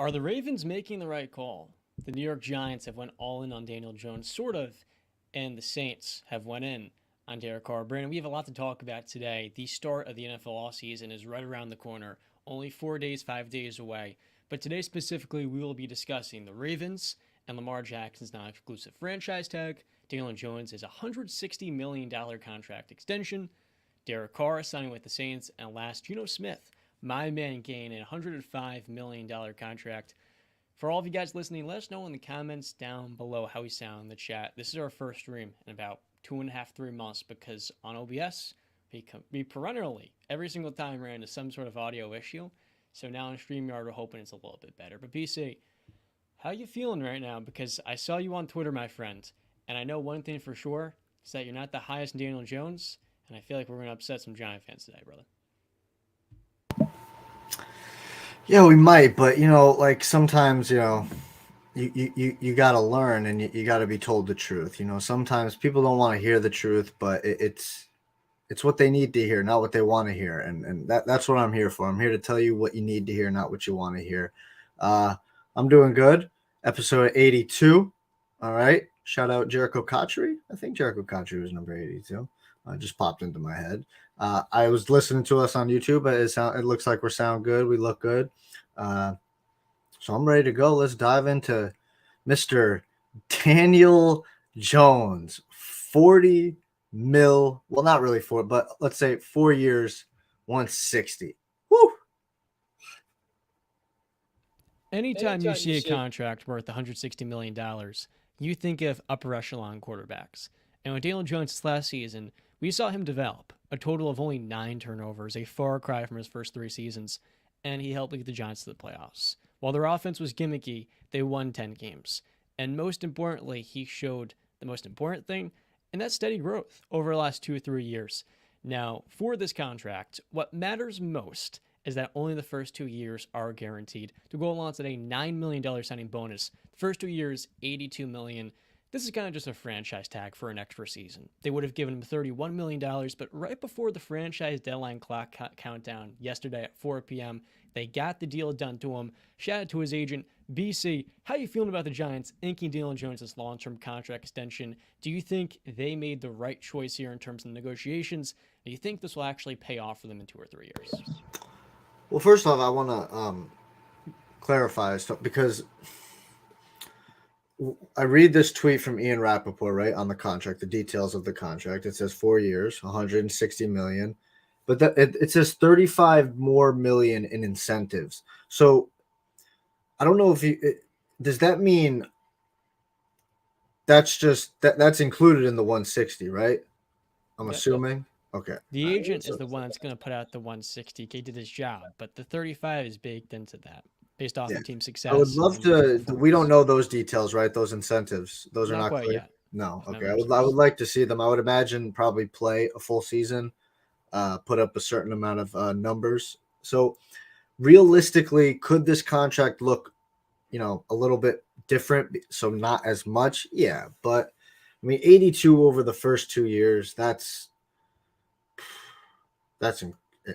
Are the Ravens making the right call? The New York Giants have went all in on Daniel Jones, sort of, and the Saints have went in on Derek Carr. Brandon, we have a lot to talk about today. The start of the NFL offseason is right around the corner, only 4 days, 5 days away. But today specifically, we will be discussing the Ravens and Lamar Jackson's non-exclusive franchise tag. Daniel Jones is a $160 million contract extension. Derek Carr signing with the Saints, and last, Geno Smith, my man, gaining a $105 million contract. For all of you guys listening, let us know in the comments down below how we sound in the chat. This is our first stream in about 2.5, 3 months because on OBS, we perennially, every single time, ran into some sort of audio issue. So now on StreamYard, we're hoping it's a little bit better. But BC, how you feeling right now? Because I saw you on Twitter, my friend, and I know one thing for sure is that you're not the highest in Daniel Jones, and I feel like we're going to upset some Giant fans today, brother. Yeah, we might, but like sometimes, you got to learn and you got to be told the truth. Sometimes people don't want to hear the truth, but it's what they need to hear, not what they want to hear. And that's what I'm here for. I'm here to tell you what you need to hear, not what you want to hear. I'm doing good. Episode 82. All right. Shout out Jericho Cotchery. I think Jericho Cotchery was number 82. Just popped into my head. I was listening to us on YouTube, but it looks like we sound good. We look good. So I'm ready to go. Let's dive into Mr. Daniel Jones. 40 mil. Well, not really 4, but let's say 4 years, 160. Woo! Anytime you see a contract worth $160 million, you think of upper echelon quarterbacks. And with Daniel Jones last season, we saw him develop a total of only 9 turnovers, a far cry from his first 3 seasons, and he helped lead the Giants to the playoffs. While their offense was gimmicky, they won 10 games. And most importantly, he showed the most important thing, and that's steady growth over the last 2 or 3 years. Now, for this contract, what matters most is that only the first 2 years are guaranteed. To go along with a $9 million signing bonus, the first 2 years, $82 million. This is kind of just a franchise tag for an extra season. They would have given him $31 million, but right before the franchise deadline clock countdown yesterday at 4 p.m., they got the deal done to him. Shout out to his agent, BC. How are you feeling about the Giants inking Daniel Jones' long-term contract extension? Do you think they made the right choice here in terms of negotiations? Do you think this will actually pay off for them in 2 or 3 years? Well, first off, I want to clarify stuff because I read this tweet from Ian Rappaport, right, on the contract, the details of the contract. It says 4 years, 160 million, but it says 35 more million in incentives. So I don't know if does that mean that's just that's included in the 160, right? I'm assuming. Okay. The agent is the one that's going to put out the 160K to this job, but the 35 is baked into that based off the team success. I would love to. We don't know those details, right? Those incentives. Those are not quite clear. Yet. No. Okay. I would like to see them. I would imagine probably play a full season, put up a certain amount of numbers. So realistically, could this contract look, a little bit different? So not as much. Yeah. But I mean, 82 over the first 2 years, that's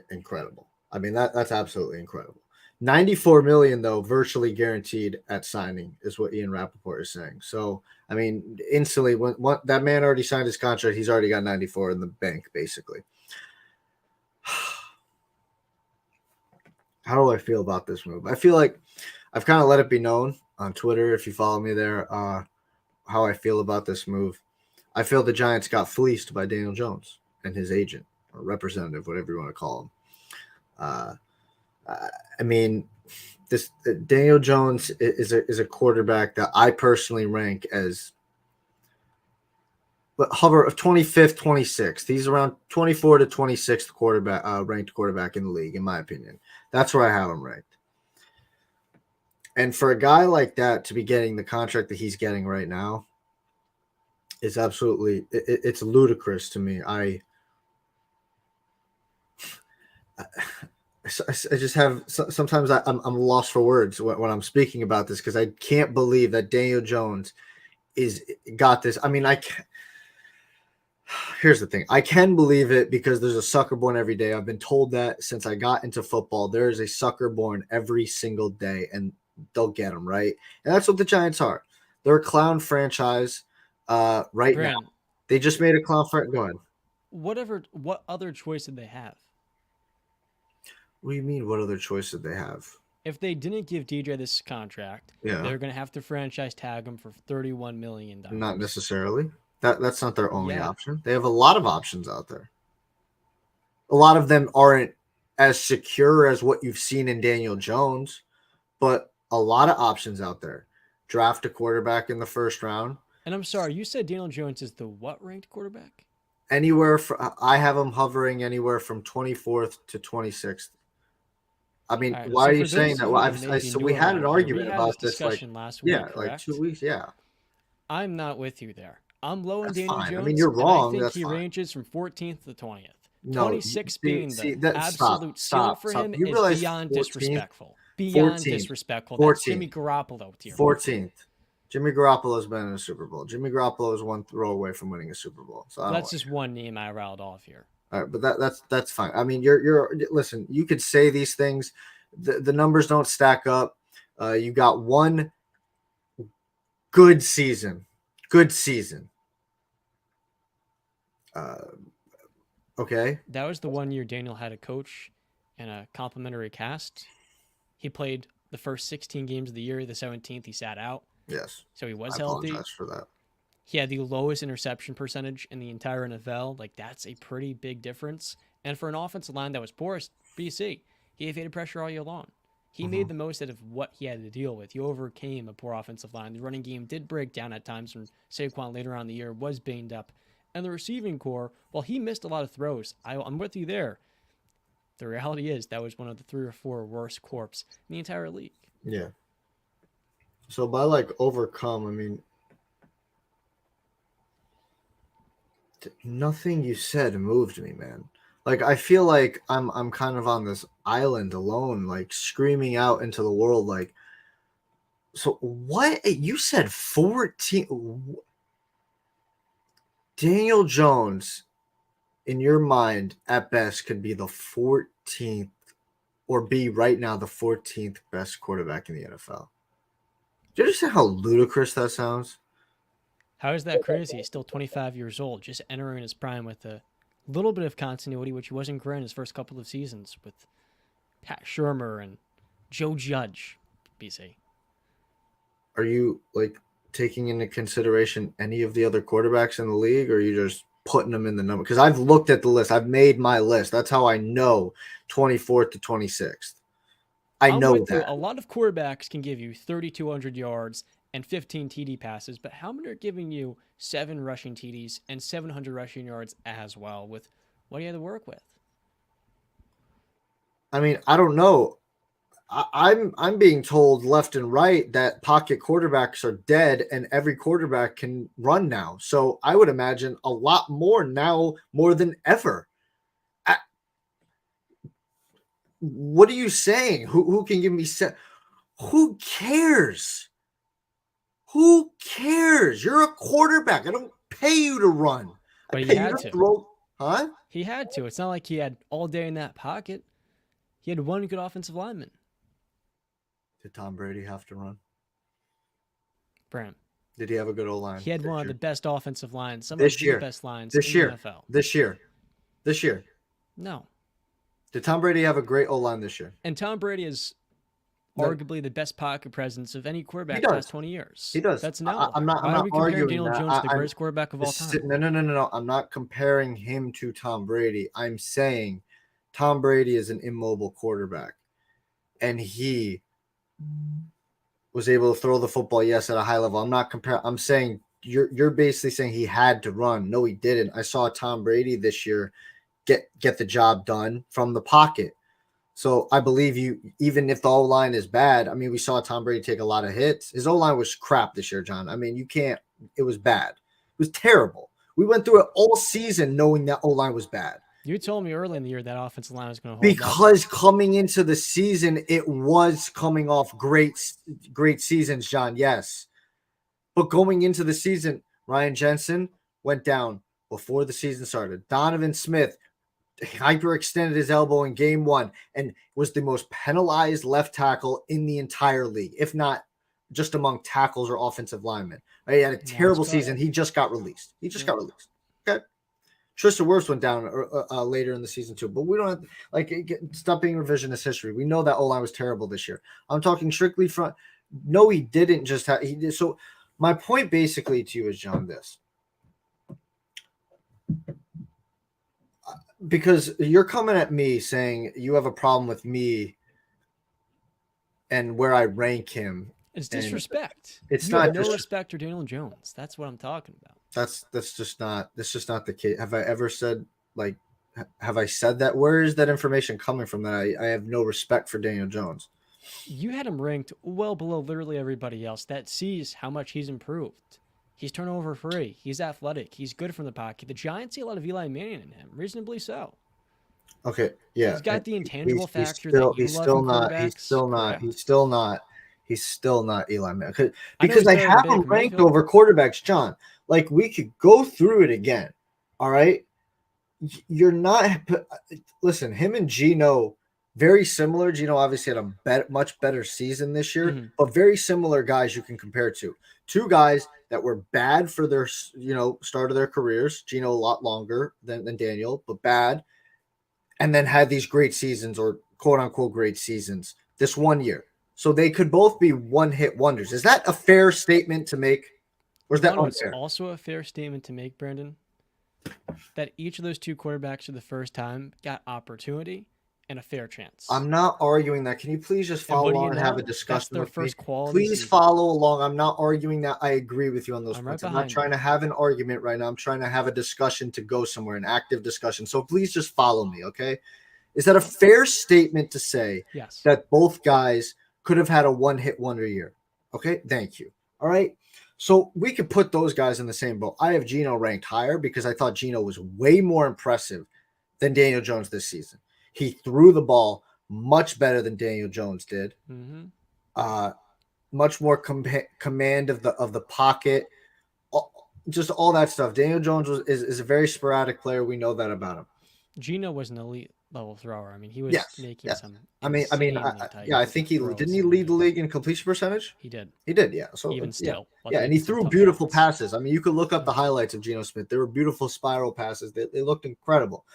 incredible. I mean, that's absolutely incredible. 94 million, though, virtually guaranteed at signing is what Ian Rappaport is saying. So, I mean, instantly, when that man already signed his contract, he's already got 94 in the bank, basically. How do I feel about this move? I feel like I've kind of let it be known on Twitter, if you follow me there, how I feel about this move. I feel the Giants got fleeced by Daniel Jones and his agent or representative, whatever you want to call him. I mean, this Daniel Jones is a quarterback that I personally rank as hover of 25th, 26th. He's around 24 to 26th quarterback, ranked quarterback in the league, in my opinion. That's where I have him ranked. And for a guy like that to be getting the contract that he's getting right now is absolutely it's ludicrous to me. I just have sometimes I'm lost for words when I'm speaking about this because I can't believe that Daniel Jones got this. I mean, here's the thing. I can believe it because there's a sucker born every day. I've been told that since I got into football. There is a sucker born every single day, and they'll get him, right? And that's what the Giants are. They're a clown franchise right now. Brand, They just made a clown franchise. Go ahead. what other choice did they have? What do you mean? What other choice did they have? If they didn't give DJ this contract, Yeah, they're going to have to franchise tag him for $31 million. not necessarily. That's not their only Yeah. option. They have a lot of options out there. A lot of them aren't as secure as what you've seen in Daniel Jones, but a lot of options out there. Draft a quarterback in the first round. And I'm sorry, you said Daniel Jones is the what ranked quarterback? I have him hovering anywhere from 24th to 26th. I mean, All right, why so are for you saying those that? of Well, you that may be so new we had an around here, we argument had about this this, like, discussion last week, like correct? 2 weeks. Yeah, I'm not with you there. I'm low on that's Daniel fine. Jones, I mean, you're and I wrong. think That's he fine. ranges from 14th to 20th. No, 26 being the that absolute ceiling for him You is realize beyond 14th, disrespectful. Beyond 14th, disrespectful. That's Jimmy 14th, Garoppolo tier. 14th. Jimmy Garoppolo's been in a Super Bowl. Jimmy Garoppolo is one throw away from winning a Super Bowl. So I don't That's want just one name I riled off here. All right, but that's fine. I mean, you're listen. You could say these things. The numbers don't stack up. You got one good season. Good season. Okay. That was the one year Daniel had a coach and a complimentary cast. He played the first 16 games of the year. The 17th, he sat out. Yes. So he was I healthy. apologize for that. He had the lowest interception percentage in the entire NFL. Like, that's a pretty big difference. And for an offensive line that was porous, BC, he evaded pressure all year long. He made the most out of what he had to deal with. He overcame a poor offensive line. The running game did break down at times when Saquon later on in the year was banged up. And the receiving core, while he missed a lot of throws, I'm with you there. The reality is that was one of the 3 or 4 worst corps in the entire league. Yeah. So by like overcome, I mean nothing you said moved me, man. Like I feel like I'm kind of on this island alone, like screaming out into the world, like. So what you said 14? Daniel Jones, in your mind, at best, could be the 14th or be right now the 14th best quarterback in the NFL. Do you understand how ludicrous that sounds? How is that crazy? He's still 25 years old, just entering his prime with a little bit of continuity, which he wasn't great in his first couple of seasons with Pat Shurmur and Joe Judge, BC. Are you like taking into consideration any of the other quarterbacks in the league, or are you just putting them in the number? Because I've looked at the list. I've made my list. That's how I know 24th to 26th. I know that. A lot of quarterbacks can give you 3,200 yards and 15 TD passes, but how many are giving you 7 rushing TDs and 700 rushing yards as well with what do you have to work with? I mean, I don't know. I'm being told left and right that pocket quarterbacks are dead and every quarterback can run now. So I would imagine a lot more now, more than ever. What are you saying? Who can give me who cares? Who cares? You're a quarterback. I don't pay you to run. But I he pay had you to. throw. Huh? He had to. It's not like he had all day in that pocket. He had one good offensive lineman. Did Tom Brady have to run? Bram. Did he have a good O-line? He had one of the best offensive lines, some of This the year. best lines This in year. the NFL. This year. No. Did Tom Brady have a great O-line this year? And Tom Brady is arguably the best pocket presence of any quarterback He in the does. last 20 years. He does. That's no. I'm not Why are we comparing arguing Daniel that. Jones to the greatest quarterback of all time? No. I'm not comparing him to Tom Brady. I'm saying Tom Brady is an immobile quarterback. And he was able to throw the football, yes, at a high level. I'm not comparing. I'm saying you're basically saying he had to run. No, he didn't. I saw Tom Brady this year get the job done from the pocket. So I believe you, even if the O-line is bad. I mean, we saw Tom Brady take a lot of hits. His O-line was crap this year, John. I mean, it was bad. It was terrible. We went through it all season knowing that O-line was bad. You told me early in the year that offensive line was going to hold because up. Coming into the season, it was coming off great seasons, John. Yes. But going into the season, Ryan Jensen went down before the season started. Donovan Smith hyperextended his elbow in game 1 and was the most penalized left tackle in the entire league, if not just among tackles or offensive linemen. He had a terrible season. He just got released. Got released. Okay. Tristan Wirfs went down later in the season too, but we don't have, stop being revisionist history. We know that O-line was terrible this year. I'm talking strictly from. No, he didn't just have. He did. So my point basically to you is, John, this. Because you're coming at me saying you have a problem with me and where I rank him. It's disrespect. It's you not have no respect for Daniel Jones. That's what I'm talking about. That's just not the case. Have I ever said have I said that? Where is that information coming from that I have no respect for Daniel Jones? You had him ranked well below literally everybody else that sees how much he's improved. He's turnover free. He's athletic. He's good from the pocket. The Giants see a lot of Eli Manning in him, reasonably so. Okay, yeah. He's got the intangible factor that you love in quarterbacks. He's still not Eli Manning. Because I have him ranked over quarterbacks, John. Like, we could go through it again. All right? You're not – listen, him and Geno, very similar. Geno obviously had a much better season this year, but very similar guys you can compare to. Two guys that were bad for their, start of their careers. Geno a lot longer than Daniel, but bad. And then had these great seasons, or quote-unquote great seasons, this 1 year. So they could both be one-hit wonders. Is that a fair statement to make? Or is that unfair? It's also a fair statement to make, Brandon, that each of those two quarterbacks for the first time got opportunity and a fair chance. I'm not arguing that. Can you please just follow along and have a discussion with me? Please season. Follow along. I'm not arguing that. I agree with you on those points. I'm not trying to have an argument right now. I'm trying to have a discussion to go somewhere, an active discussion. So please just follow me, okay? Is that a fair statement to say that both guys could have had a one-hit wonder year? Okay, thank you. All right? So we could put those guys in the same boat. I have Geno ranked higher because I thought Geno was way more impressive than Daniel Jones this season. He threw the ball much better than Daniel Jones did. Much more command of the pocket, just all that stuff. Daniel Jones is a very sporadic player. We know that about him. Geno was an elite level thrower. I mean, he was making some. I think he lead the league in completion percentage. He did. Yeah. So even still, and he threw beautiful passes. I mean, you could look up the highlights of Geno Smith. They were beautiful spiral passes. They looked incredible.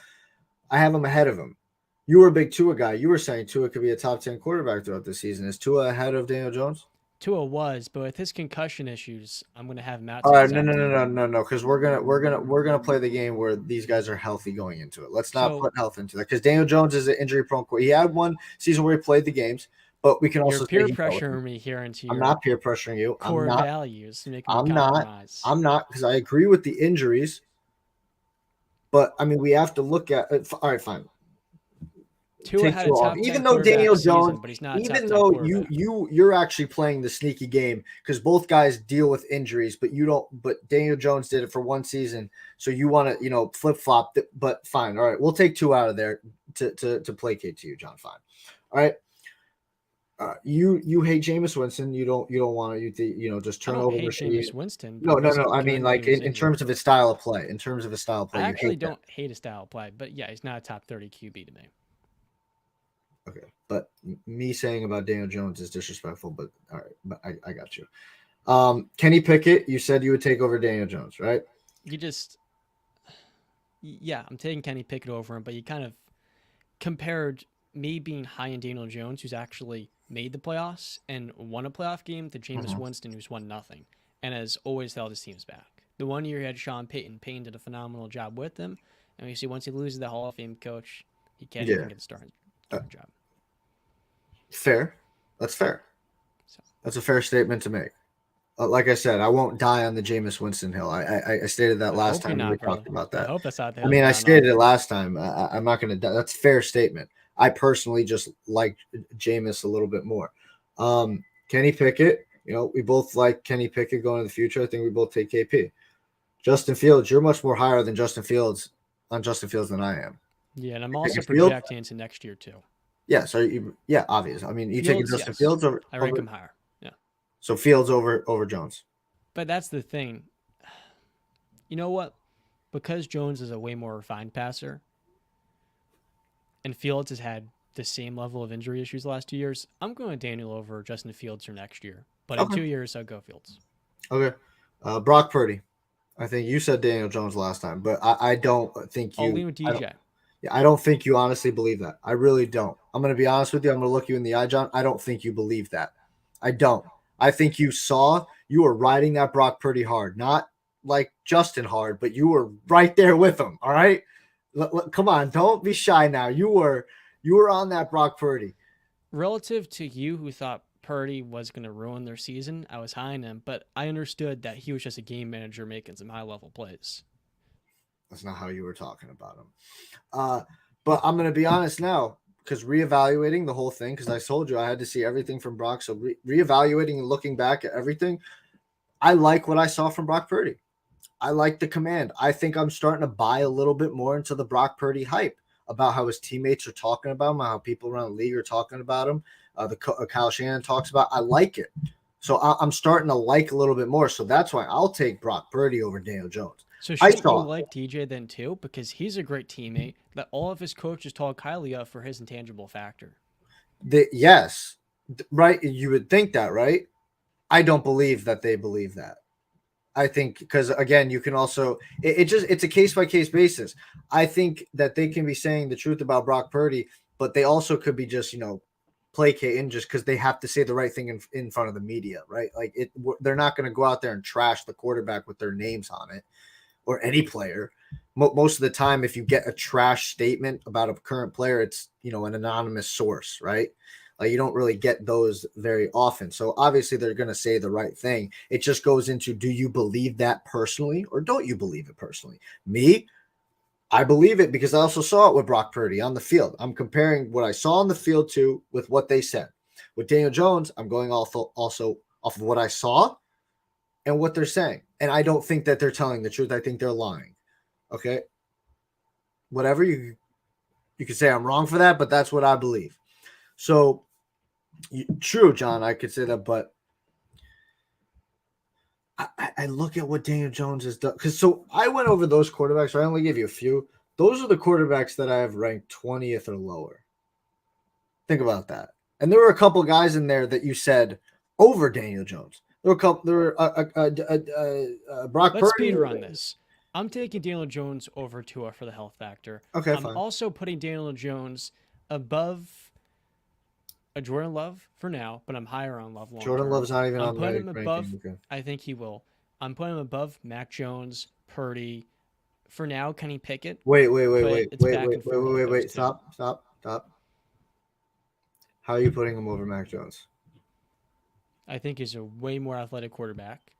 I have him ahead of him. You were a big Tua guy. You were saying Tua could be a top 10 quarterback throughout the season. Is Tua ahead of Daniel Jones? Tua was, but with his concussion issues, I'm going to have Matt. All right, no, because we're gonna play the game where these guys are healthy going into it. Let's not put health into that, because Daniel Jones is an injury prone. He had one season where he played the games, but we can also peer pressuring me here into your. I'm not peer pressuring you. Core values to make me compromise. I'm not, because I agree with the injuries, but I mean we have to look at. All right, fine. Tua had a top 10 even though Daniel Jones, season, but he's not even though you're actually playing the sneaky game, because both guys deal with injuries, but you don't. But Daniel Jones did it for one season, so you want to flip flop. But fine, all right, we'll take two out of there to placate to you, John. Fine, all right. You hate Jameis Winston. You don't want to just turn over Jameis Winston. No. I mean, like in terms of his style of play. I actually don't hate his style of play, but yeah, he's not a top 30 QB to me. Okay, but me saying about Daniel Jones is disrespectful, but all right, but I got you. Kenny Pickett, you said you would take over Daniel Jones, right? I'm taking Kenny Pickett over him, but you kind of compared me being high in Daniel Jones, who's actually made the playoffs and won a playoff game, to Jameis Winston, who's won nothing and has always held his teams back. The 1 year he had Sean Payton. Payton did a phenomenal job with him, and you see once he loses the Hall of Fame coach, he can't even get the starting job. Fair. That's fair. That's a fair statement to make. Like I said, I won't die on the Jameis Winston hill. I stated that last time we talked about that. I hope that's not the hill. I mean, I stated it last time. I'm not going to die. That's a fair statement. I personally just like Jameis a little bit more. Kenny Pickett, we both like Kenny Pickett going in the future. I think we both take KP. Justin Fields, you're much more higher than Justin Fields than I am. Yeah, and I'm also projecting into next year too. Yeah, so obvious. I mean, you taking Justin Fields over? I rank him higher. Yeah. So Fields over Jones. But that's the thing. You know what? Because Jones is a way more refined passer, and Fields has had the same level of injury issues the last 2 years, I'm going with Daniel over Justin Fields for next year. But in Okay. 2 years, I'll go Fields. Okay. Brock Purdy. I think you said Daniel Jones last time, but I don't think I'll you. lean with I don't. DJ. Yeah, I don't think you honestly believe that. I really don't. I'm going to be honest with you. I'm going to look you in the eye, John. I don't think you believe that. I don't. I think you were riding that Brock Purdy hard, not like Justin hard, but you were right there with him. All right, come on, don't be shy now. You were on that Brock Purdy. Relative to you who thought Purdy was going to ruin their season, I was high on him, but I understood that he was just a game manager making some high level plays. That's not how you were talking about him. But I'm going to be honest now because reevaluating the whole thing, because I told you I had to see everything from Brock. So reevaluating and looking back at everything, I like what I saw from Brock Purdy. I like the command. I think I'm starting to buy a little bit more into the Brock Purdy hype about how his teammates are talking about him, how people around the league are talking about him. Kyle Shannon talks about. I like it. So I'm starting to like a little bit more. So that's why I'll take Brock Purdy over Daniel Jones. So I shouldn't you saw like DJ then too? Because he's a great teammate that all of his coaches talk highly of for his intangible factor. Yes, right. You would think that, right? I don't believe that they believe that. I think because again, you can also it's a case by case basis. I think that they can be saying the truth about Brock Purdy, but they also could be just placating just because they have to say the right thing in front of the media, right? Like they're not going to go out there and trash the quarterback with their names on it or any player. Most of the time, if you get a trash statement about a current player, it's an anonymous source, right? Like you don't really get those very often. So obviously they're going to say the right thing. It just goes into, do you believe that personally or don't you believe it personally? Me, I believe it because I also saw it with Brock Purdy on the field. I'm comparing what I saw on the field to with what they said. With Daniel Jones, I'm going also off of what I saw and what they're saying. And I don't think that they're telling the truth. I think they're lying. Okay. Whatever you can say I'm wrong for that, but that's what I believe. So true, John, I could say that, but I look at what Daniel Jones has done. So I went over those quarterbacks. I only gave you a few. Those are the quarterbacks that I have ranked 20th or lower. Think about that. And there were a couple guys in there that you said over Daniel Jones. There were a couple. There were Brock Let's Purdy. speed run this. I'm taking Daniel Jones over Tua for the health factor. Okay, I'm fine. also putting Daniel Jones above a Jordan Love for now, but I'm higher on Love long Jordan term. Love's not even I'm on putting my him above. ranking. Okay. I think he will. I'm putting him above Mac Jones, Purdy. For now, Kenny Pickett. Wait. Stop. How are you putting him over Mac Jones? I think he's a way more athletic quarterback,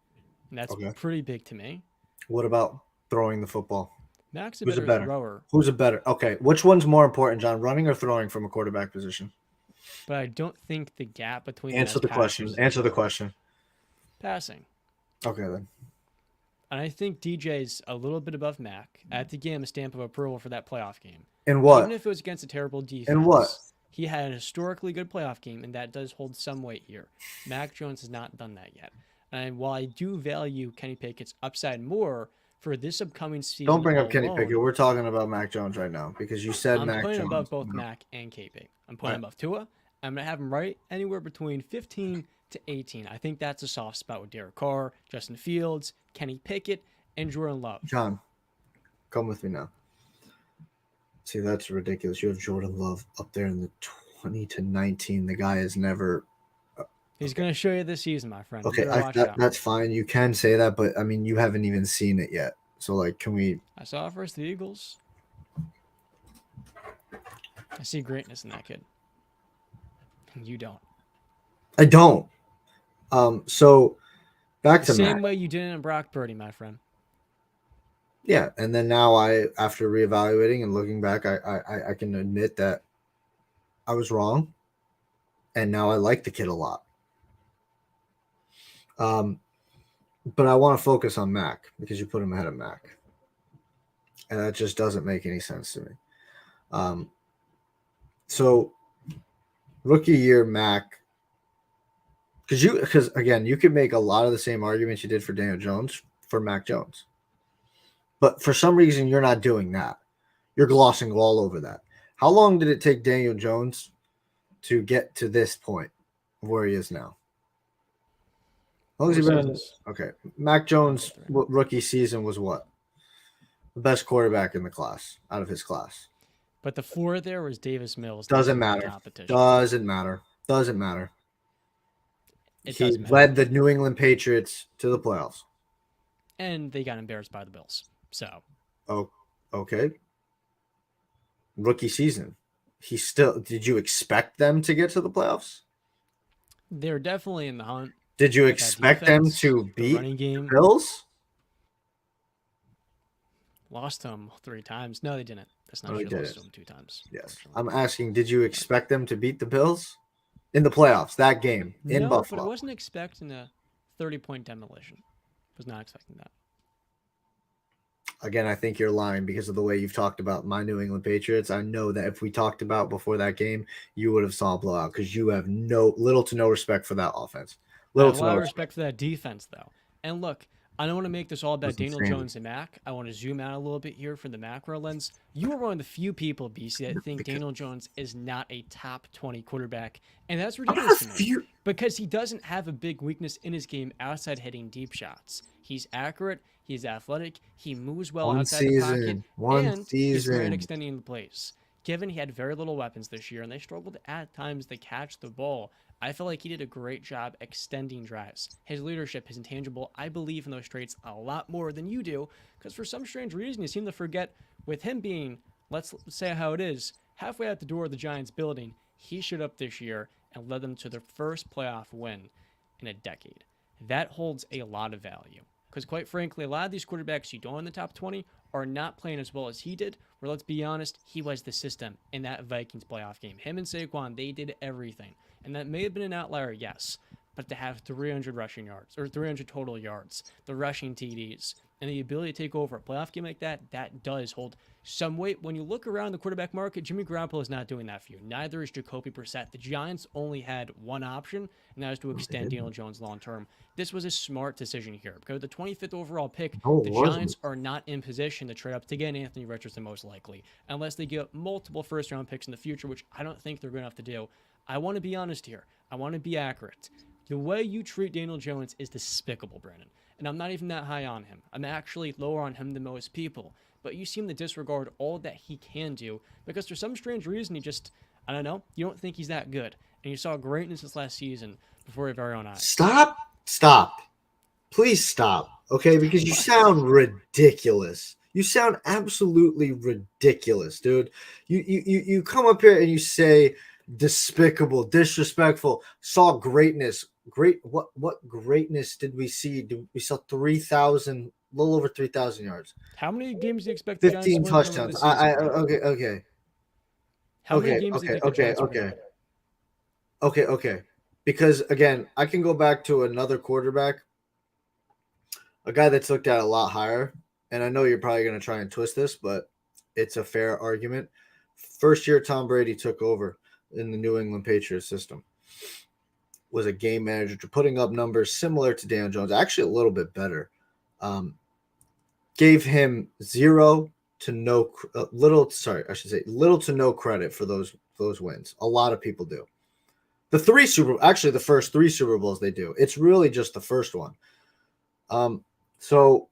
and that's pretty big to me. What about throwing the football? Mac's a better thrower. Who's a better? Okay, which one's more important, John? Running or throwing from a quarterback position? But I don't think the gap between Answer the question. Answer the question. Passing. Okay then. And I think DJ's a little bit above Mac. I have to give him a stamp of approval for that playoff game. In what? Even if it was against a terrible defense. In what? He had a historically good playoff game, and that does hold some weight here. Mac Jones has not done that yet. And while I do value Kenny Pickett's upside more for this upcoming season, don't bring up Kenny Pickett. We're talking about Mac Jones right now because you said Mac Jones. I'm putting him above both Mac and KP. I'm putting him above Tua. I'm going to have him right anywhere between 15 to 18. I think that's a soft spot with Derek Carr, Justin Fields, Kenny Pickett, and Jordan Love. John, come with me now. See, that's ridiculous. You have Jordan Love up there in the 20 to 19. The guy has never. He's going to show you this season, my friend. Okay, that's fine. You can say that, but I mean, you haven't even seen it yet. So, like, can we? I saw it versus the Eagles. I see greatness in that kid. You don't. I don't. So back to the same Mac. way you did in Brock Purdy, my friend. Yeah, and then now after reevaluating and looking back, I can admit that I was wrong, and now I like the kid a lot. But I want to focus on Mac because you put him ahead of Mac, and that just doesn't make any sense to me. So rookie year Mac, because again, you could make a lot of the same arguments you did for Daniel Jones for Mac Jones. But for some reason, you're not doing that. You're glossing all over that. How long did it take Daniel Jones to get to this point where he is now? How long has 4 he been? seasons. Okay. Mac Jones' 3. rookie season was what? The best quarterback in the class, out of his class. But the 4 there was Davis Mills. That was Doesn't his main matter. competition. Doesn't matter. Doesn't matter. It He does matter. led the New England Patriots to the playoffs. And they got embarrassed by the Bills. So. Oh, okay. Rookie season. Did you expect them to get to the playoffs? They're definitely in the hunt. Did you That expect them defense, to the beat running the game, Bills? lost them 3 times. No, they didn't. That's not No, they true. They lost didn't. them 2 times. Yes. Unfortunately. I'm asking, did you expect them to beat the Bills in the playoffs, that game in No, but I Buffalo? wasn't expecting a 30-point demolition. Was not expecting that. Again, I think you're lying because of the way you've talked about my New England Patriots. I know that if we talked about before that game, you would have saw a blowout because you have little to no respect for that offense. I Little have a to lot no of respect. respect for that defense, though. And look, I don't want to make this all It about was Daniel insane. Jones and Mac. I want to zoom out a little bit here from the macro lens. You are one of the few people, BC, that think Daniel Jones is not a top 20 quarterback. And that's ridiculous to me because he doesn't have a big weakness in his game outside hitting deep shots. He's accurate, he's athletic, he moves well outside the pocket, and he's great at extending the plays. Given he had very little weapons this year and they struggled at times to catch the ball, I feel like he did a great job extending drives. His leadership, his intangible, I believe in those traits a lot more than you do, because for some strange reason you seem to forget with him being, let's say how it is, halfway out the door of the Giants building, he showed up this year and led them to their first playoff win in a decade. That holds a lot of value. Because quite frankly, a lot of these quarterbacks you don't in the top 20 are not playing as well as he did, where let's be honest, he was the system in that Vikings playoff game. Him and Saquon, they did everything. And that may have been an outlier, yes, but to have 300 rushing yards, or 300 total yards, the rushing TDs, and the ability to take over a playoff game like that, that does hold some weight. When you look around the quarterback market, Jimmy Garoppolo is not doing that for you. Neither is Jacoby Brissett. The Giants only had one option, and that was to extend Daniel Jones long term. This was a smart decision here because the 25th overall pick, the Giants are not in position to trade up to get Anthony Richardson most likely, unless they get multiple first-round picks in the future, which I don't think they're going to have to do. I want to be honest here. I want to be accurate. The way you treat Daniel Jones is despicable, Brandon. And I'm not even that high on him. I'm actually lower on him than most people. But you seem to disregard all that he can do because for some strange reason he just, I don't know, you don't think he's that good. And you saw greatness this last season before your very own eyes. Stop. Please stop. Okay, because you sound ridiculous. You sound absolutely ridiculous, dude. You come up here and you say despicable, disrespectful, saw greatness. What greatness did we see? We saw 3,000, a little over 3,000 yards. How many games do you expect the Giants 15 to win touchdowns. this season? Okay. How many games do you think the Giants are going to win? Okay. Because again, I can go back to another quarterback, a guy that's looked at a lot higher, and I know you're probably going to try and twist this, but it's a fair argument. First year Tom Brady took over in the New England Patriots system, was a game manager, putting up numbers similar to Daniel Jones, actually a little bit better. Gave him little to no credit for those wins. A lot of people do. The first 3 Super Bowls they do. It's really just the first one. So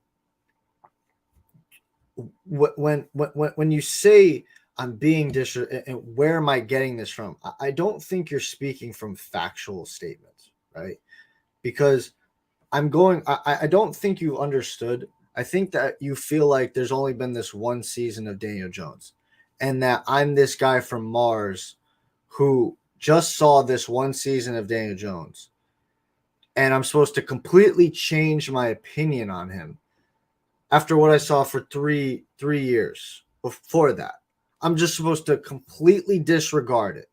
when you say I'm being and where am I getting this from? I don't think you're speaking from factual statements, right? Because I don't think you understood. I think that you feel like there's only been this one season of Daniel Jones and that I'm this guy from Mars who just saw this one season of Daniel Jones and I'm supposed to completely change my opinion on him after what I saw for three years before that. I'm just supposed to completely disregard it,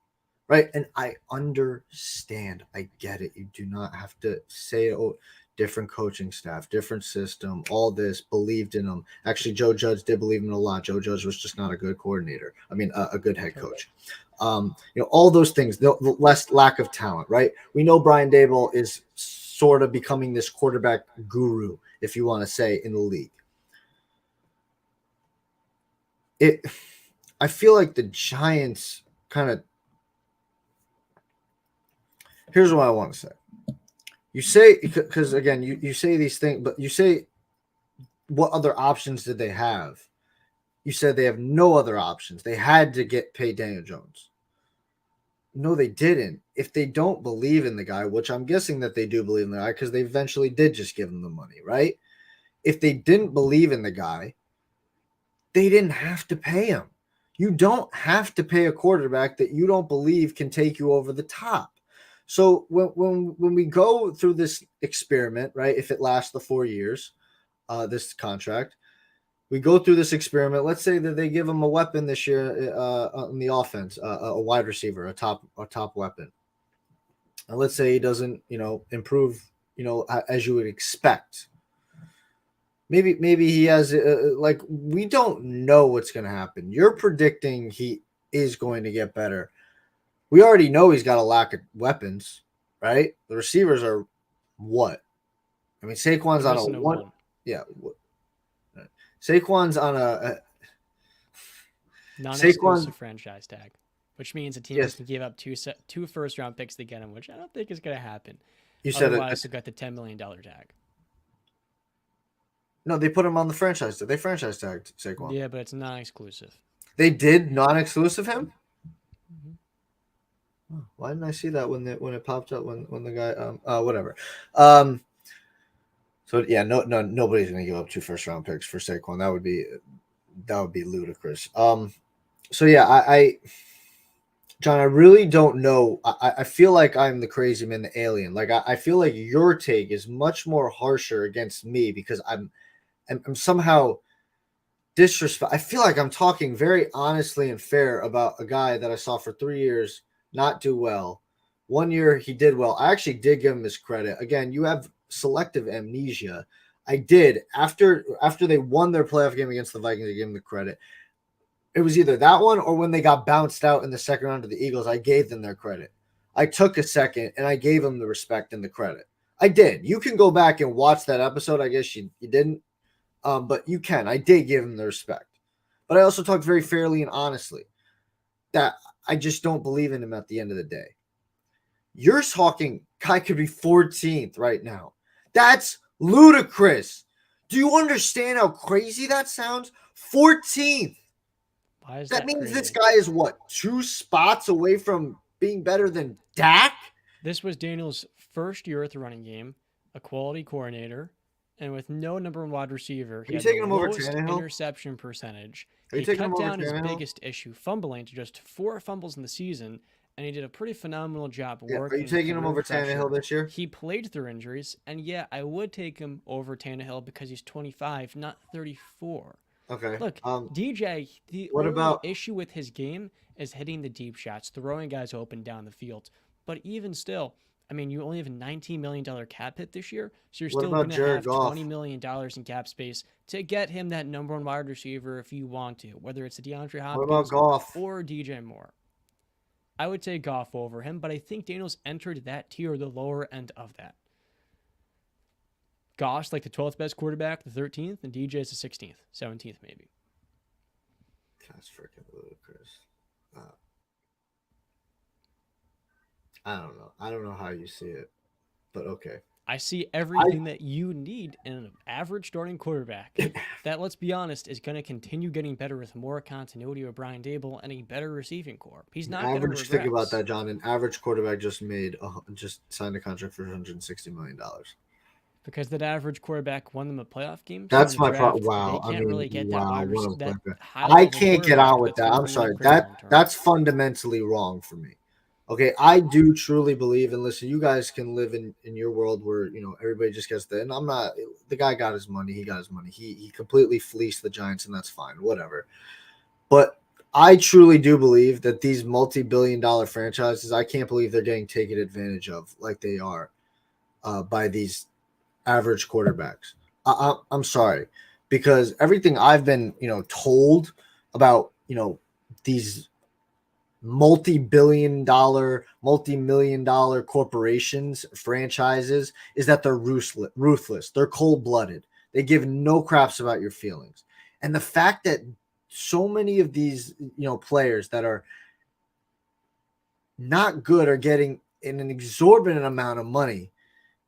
right? And I understand. I get it. You do not have to say, oh, different coaching staff, different system, all this, believed in him. Actually, Joe Judge did believe in him a lot. Joe Judge was just not a good coordinator. I mean, a good head coach. All those things, the less lack of talent, right? We know Brian Daboll is sort of becoming this quarterback guru, if you want to say, in the league. I feel like the Giants kind of. Here's what I want to say. You say, because again, you say these things, but you say, what other options did they have? You said they have no other options. They had to pay Daniel Jones. No, they didn't. If they don't believe in the guy, which I'm guessing that they do believe in the guy because they eventually did just give him the money, right? If they didn't believe in the guy, they didn't have to pay him. You don't have to pay a quarterback that you don't believe can take you over the top. So when we go through this experiment, right, if it lasts the 4 years, this contract, we go through this experiment. Let's say that they give him a weapon this year on the offense, a wide receiver, a top weapon. And let's say he doesn't, improve, as you would expect. Maybe he has we don't know what's going to happen. You're predicting he is going to get better. We already know he's got a lack of weapons, right? The receivers are what? I mean, Saquon's on a one. Yeah. Saquon's on a non-exclusive franchise tag, which means a team can give up two first-round picks to get him, which I don't think is going to happen. You said otherwise, they got the $10 million tag. No, they put him on the franchise. They franchise tagged Saquon. Yeah, but it's non-exclusive. They did non-exclusive him? Mm-hmm. Oh, why didn't I see that when it popped up when the guy whatever. So yeah, nobody's gonna give up 2 first-round picks for Saquon. That would be ludicrous. So yeah, John, I really don't know. I feel like I'm the crazy man, the alien. Like I feel like your take is much more harsher against me because I'm somehow disrespect. I feel like I'm talking very honestly and fair about a guy that I saw for 3 years not do well. 1 year he did well. I actually did give him his credit. Again, you have selective amnesia. I did after they won their playoff game against the Vikings. I gave him the credit. It was either that one or when they got bounced out in the second round of the Eagles. I gave them their credit. I took a second and I gave them the respect and the credit. I did. You can go back and watch that episode. I guess you didn't. But you can. I did give him the respect. But I also talked very fairly and honestly that I just don't believe in him at the end of the day. You're talking guy could be 14th right now. That's ludicrous. Do you understand how crazy that sounds? 14th. Why is that means crazy? This guy is what, 2 spots away from being better than Dak? This was Daniel's first year at the running game, a quality coordinator, and with no number 1 wide receiver, he had the lowest interception percentage. He cut down his biggest issue, fumbling, to just 4 fumbles in the season, and he did a pretty phenomenal job working. Are you taking him over Tannehill this year? He played through injuries, and yeah, I would take him over Tannehill because he's 25, not 34. Okay. Look, DJ, the only issue with his game is hitting the deep shots, throwing guys open down the field. But even still, I mean, you only have a $19 million cap hit this year, so you're still going to have $20 million in cap space to get him that number 1 wide receiver if you want to, whether it's a DeAndre Hopkins or DJ Moore. I would take Goff over him, but I think Daniel's entered that tier, the lower end of that. Goff's like the 12th best quarterback, the 13th, and DJ's the 16th, 17th maybe. That's freaking ludicrous. I don't know. I don't know how you see it, but okay. I see everything that you need in an average starting quarterback that, let's be honest, is going to continue getting better with more continuity with Brian Daboll and a better receiving corps. He's not going to regress. Think about that, John. An average quarterback just signed a contract for $160 million. Because that average quarterback won them a playoff game. That's my problem. Wow. They can't really get that I can't get out with that. I'm sorry. That's fundamentally wrong for me. Okay, I do truly believe, and listen, you guys can live in your world where, everybody just gets that. And I'm not, the guy got his money. He got his money. He completely fleeced the Giants, and that's fine, whatever. But I truly do believe that these multi-billion-dollar franchises, I can't believe they're getting taken advantage of like they are by these average quarterbacks. I'm sorry, because everything I've been, told about, these multi-million dollar corporations, franchises, is that they're ruthless. They're cold-blooded. They give no craps about your feelings. And the fact that so many of these, players that are not good are getting an exorbitant amount of money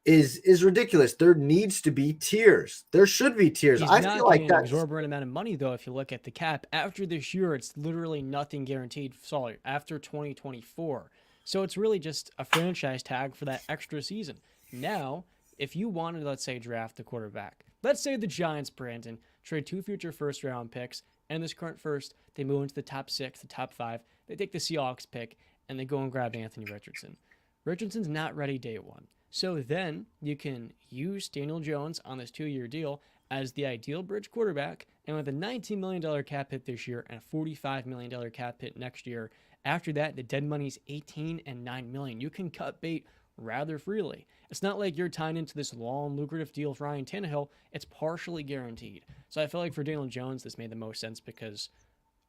is ridiculous. There needs to be tiers. There should be tiers. He's I not feel like getting an that's exorbitant amount of money, though, if you look at the cap. After this year, it's literally nothing guaranteed salary after 2024. So it's really just a franchise tag for that extra season. Now, if you wanted, let's say, draft a quarterback, let's say the Giants, Brandon, trade 2 future first-round picks, and this current first, they move into the top 6, the top 5, they take the Seahawks pick, and they go and grab Anthony Richardson. Richardson's not ready day one. So then you can use Daniel Jones on this 2-year deal as the ideal bridge quarterback, and with a $19 million cap hit this year and a $45 million cap hit next year, after that, the dead money's $18 and $9 million. You can cut bait rather freely. It's not like you're tied into this long, lucrative deal with Ryan Tannehill. It's partially guaranteed. So I feel like for Daniel Jones, this made the most sense because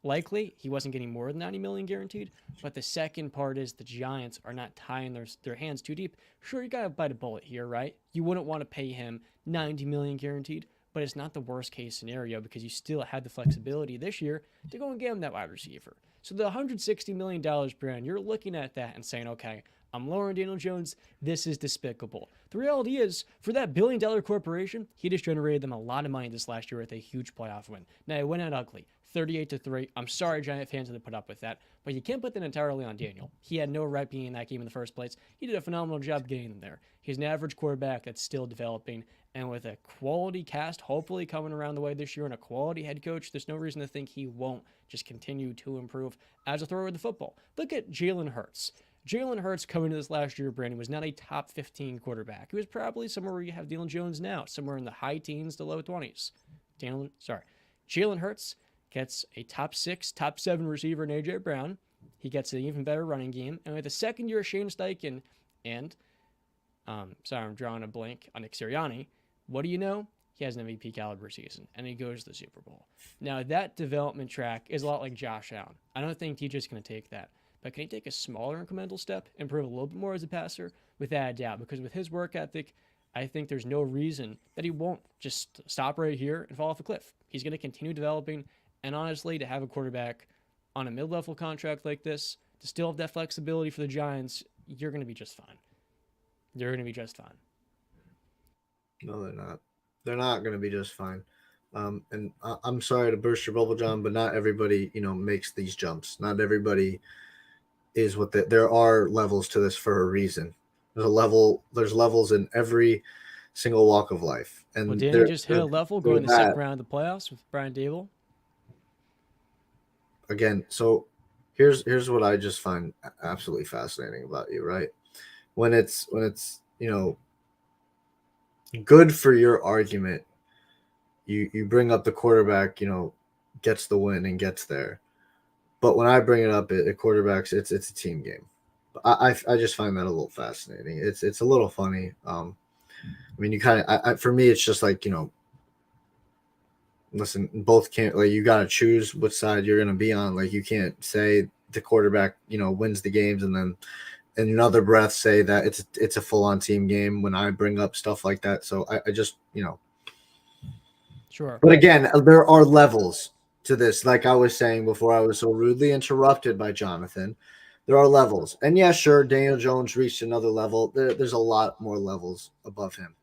likely he wasn't getting more than $90 million guaranteed, but the second part is the Giants are not tying their hands too deep. Sure, you gotta bite a bullet here, right? You wouldn't want to pay him $90 million guaranteed, but it's not the worst case scenario because you still had the flexibility this year to go and get him that wide receiver. So the $160 million, Brand, you're looking at that and saying, okay, I'm lowering Daniel Jones. This is despicable. The reality is, for that billion-dollar corporation, he just generated them a lot of money this last year with a huge playoff win. Now, it went out ugly, 38-3. I'm sorry, Giant fans, had to put up with that, but you can't put that entirely on Daniel. He had no right being in that game in the first place. He did a phenomenal job getting them there. He's an average quarterback that's still developing, and with a quality cast hopefully coming around the way this year and a quality head coach, there's no reason to think he won't just continue to improve as a thrower of the football. Look at Jalen Hurts. Jalen Hurts coming to this last year, Brandon, was not a top 15 quarterback. He was probably somewhere where you have Daniel Jones now, somewhere in the high teens to low 20s. Jalen Hurts gets a top 6, top 7 receiver in A.J. Brown. He gets an even better running game. And with the second year of Shane Steichen and, I'm drawing a blank on Nick Sirianni, what do you know? He has an MVP caliber season, and he goes to the Super Bowl. Now, that development track is a lot like Josh Allen. I don't think TJ's going to take that. But can he take a smaller incremental step, improve a little bit more as a passer? Without a doubt, because with his work ethic, I think there's no reason that he won't just stop right here and fall off a cliff. He's going to continue developing, and honestly, to have a quarterback on a mid-level contract like this, to still have that flexibility for the Giants, you're going to be just fine. You're going to be just fine. No, they're not. They're not going to be just fine. And I'm sorry to burst your bubble, John, but not everybody, makes these jumps. Not everybody is what there are levels to this for a reason. There's levels in every single walk of life. And well, didn't he just hit a level going the second round of the playoffs with Brian Dable? Again, so here's what I just find absolutely fascinating about you, right? When it's good for your argument, you bring up the quarterback, gets the win and gets there. But when I bring it up at quarterbacks, it's a team game. I just find that a little fascinating. It's a little funny. I mean, you kind of for me, it's just like listen, both can't you got to choose which side you're going to be on. Like you can't say the quarterback wins the games and then in another breath say that it's a full on team game when I bring up stuff like that. So I just Sure. But again, there are levels to this. Like I was saying before, I was so rudely interrupted by Jonathan. There are levels. And yeah, sure, Daniel Jones reached another level. There's a lot more levels above him.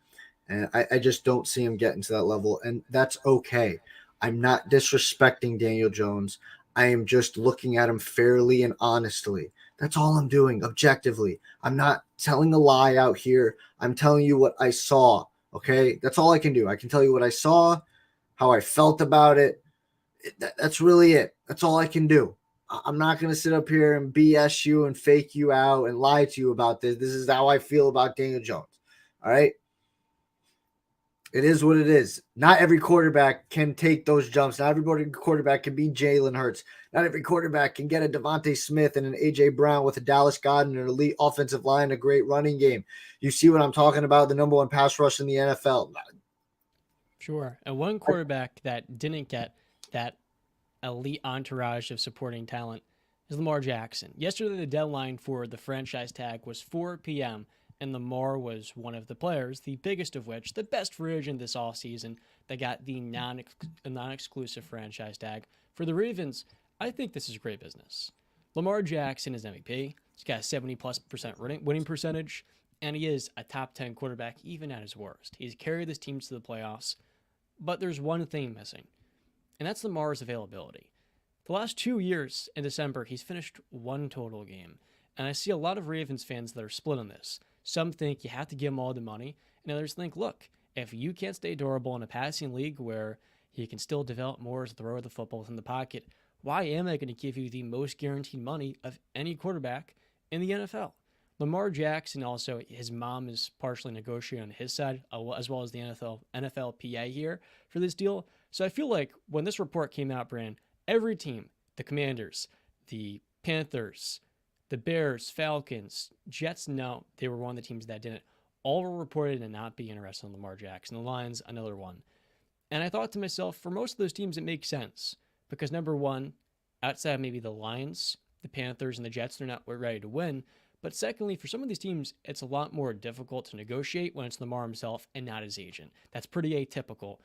And I just don't see him getting to that level. And that's okay. I'm not disrespecting Daniel Jones. I am just looking at him fairly and honestly. That's all I'm doing, objectively. I'm not telling a lie out here. I'm telling you what I saw, okay? That's all I can do. I can tell you what I saw, how I felt about it. That's really it. That's all I can do. I'm not going to sit up here and BS you and fake you out and lie to you about this. This is how I feel about Daniel Jones. All right? It is what it is. Not every quarterback can take those jumps. Not every quarterback can be Jalen Hurts. Not every quarterback can get a Devontae Smith and an A.J. Brown with a Dallas Goedert and an elite offensive line, a great running game. You see what I'm talking about? The number one pass rush in the NFL. Sure. And one quarterback that didn't get that elite entourage of supporting talent is Lamar Jackson. Yesterday, the deadline for the franchise tag was 4 p.m., And Lamar was one of the players, the biggest of which, the best free agent this offseason, that got the non-exclusive franchise tag. For the Ravens, I think this is great business. Lamar Jackson is MVP. He's got a 70+% winning percentage, and he is a top 10 quarterback even at his worst. He's carried this team to the playoffs, but there's one thing missing, and that's Lamar's availability. The last 2 years in December, he's finished one total game, and I see a lot of Ravens fans that are split on this. Some think you have to give him all the money, and others think, look, if you can't stay durable in a passing league where he can still develop more as a thrower of the football within the pocket, why am I going to give you the most guaranteed money of any quarterback in the NFL? Lamar Jackson also, his mom is partially negotiating on his side, as well as the NFLPA here for this deal. So I feel like when this report came out, Brandon, every team, the Commanders, the Panthers, the Bears, Falcons, Jets, no, they were one of the teams that didn't. All were reported to not be interested in Lamar Jackson. The Lions, another one. And I thought to myself, for most of those teams, it makes sense. Because number one, outside maybe the Lions, the Panthers, and the Jets, they're not ready to win. But secondly, for some of these teams, it's a lot more difficult to negotiate when it's Lamar himself and not his agent. That's pretty atypical.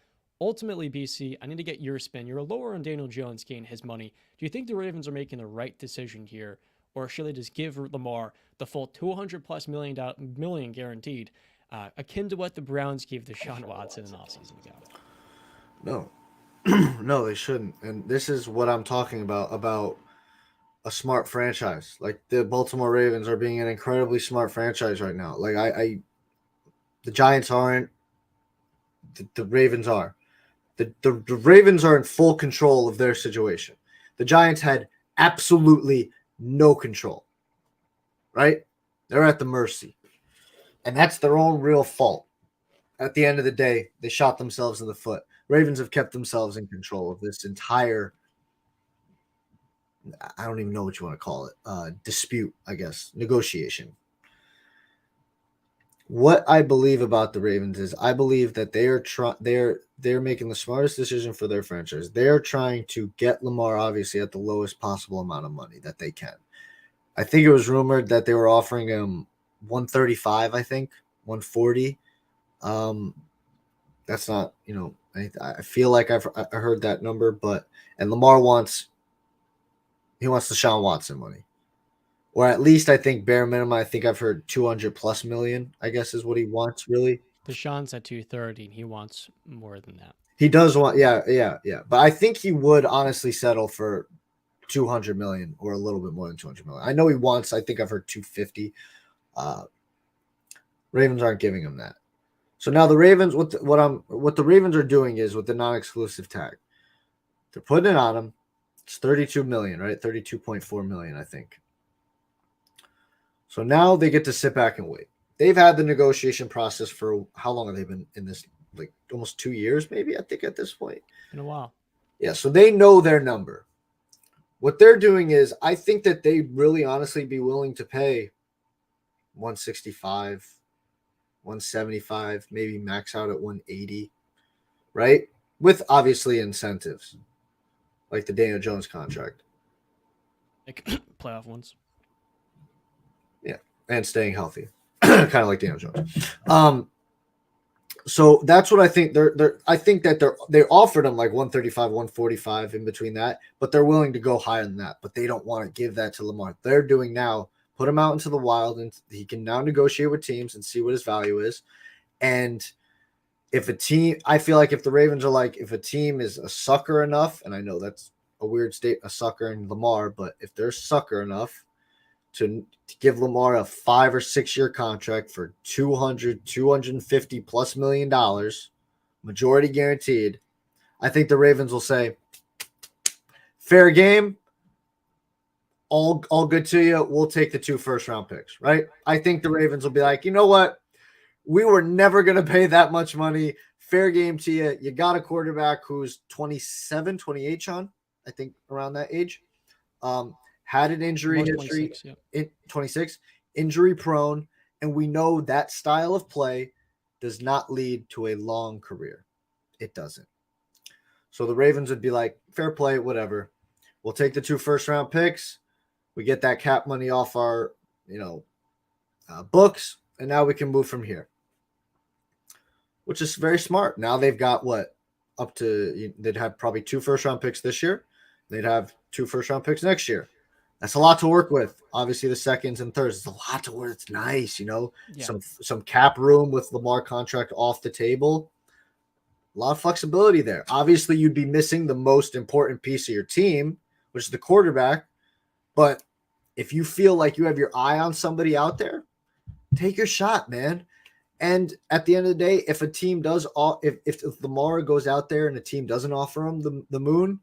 Ultimately, BC, I need to get your spin. You're lower on Daniel Jones getting his money. Do you think the Ravens are making the right decision here? Or should they just give Lamar the full $200+ million guaranteed, akin to what the Browns gave Deshaun Watson an offseason ago? No. No, they shouldn't. And this is what I'm talking about a smart franchise. Like the Baltimore Ravens are being an incredibly smart franchise right now. Like the Giants aren't, the Ravens are. The Ravens are in full control of their situation. The Giants had absolutely no control, right? They're at the mercy. And that's their own real fault. At the end of the day, they shot themselves in the foot. Ravens have kept themselves in control of this entire, I don't even know what you want to call it, dispute, I guess, negotiation. What I believe about the Ravens is I believe that they're making the smartest decision for their franchise. They're trying to get Lamar obviously at the lowest possible amount of money that they can. I think it was rumored that they were offering him 135, I think, 140. That's not, I feel like I heard that number, and Lamar wants Deshaun Watson money. Or at least I think bare minimum, I think I've heard 200+ million, I guess is what he wants, really. Deshaun's at 230, and he wants more than that. He does want, yeah. But I think he would honestly settle for 200 million or a little bit more than 200 million. I know he wants, I think I've heard 250. Ravens aren't giving him that. So now the Ravens, what the Ravens are doing is with the non-exclusive tag, they're putting it on him. It's 32 million, right? 32.4 million, I think. So now they get to sit back and wait. They've had the negotiation process for how long have they been in this? Like almost 2 years, maybe, I think, at this point. In a while. Yeah, so they know their number. What they're doing is, I think that they really honestly be willing to pay 165, 175, maybe max out at 180, right? With obviously incentives, like the Daniel Jones contract. Like playoff ones. Yeah, and staying healthy, kind of like Daniel Jones. So that's what I think. I think that they offered him like 135, 145 in between that, but they're willing to go higher than that. But they don't want to give that to Lamar. They're doing now, put him out into the wild, and he can now negotiate with teams and see what his value is. And if a team, I feel like if the Ravens are like, if a team is a sucker enough, and I know that's a weird state, a sucker in Lamar, but if they're sucker enough to give Lamar a 5 or 6 year contract for $250+ million, majority guaranteed, I think the Ravens will say, fair game, all good to you. We'll take the 2 first-round picks, right? I think the Ravens will be like, you know what? We were never going to pay that much money. Fair game to you. You got a quarterback who's 27, 28, Sean, I think around that age. Had an injury history, 26, injury prone, and we know that style of play does not lead to a long career. It doesn't. So the Ravens would be like, fair play, whatever. We'll take the 2 first-round picks. We get that cap money off our, books. and now we can move from here, which is very smart. Now they've got what up to they'd have probably 2 first-round picks this year. They'd have 2 first-round picks next year. That's a lot to work with. Obviously, the seconds and thirds. It's a lot to work. It's nice, Yeah. Some cap room with Lamar contract off the table. A lot of flexibility there. Obviously, you'd be missing the most important piece of your team, which is the quarterback. But if you feel like you have your eye on somebody out there, take your shot, man. And at the end of the day, if a team does, if Lamar goes out there and a team doesn't offer him the moon,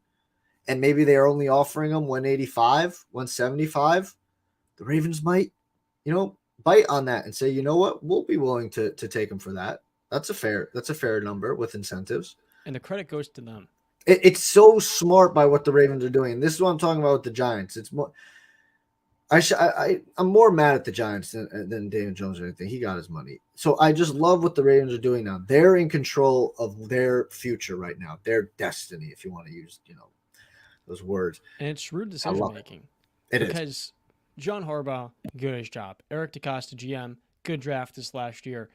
and maybe they are only offering him 185, 175, the Ravens might, bite on that and say, you know what, we'll be willing to take him for that. That's a fair number with incentives. And the credit goes to them. It's so smart by what the Ravens are doing. This is what I'm talking about with the Giants. It's more. I'm more mad at the Giants than Daniel Jones or anything. He got his money. So I just love what the Ravens are doing now. They're in control of their future right now, their destiny, if you want to use, those words. And it's shrewd decision making. It is. Because John Harbaugh, good at his job. Eric DeCosta, GM, good draft this last year.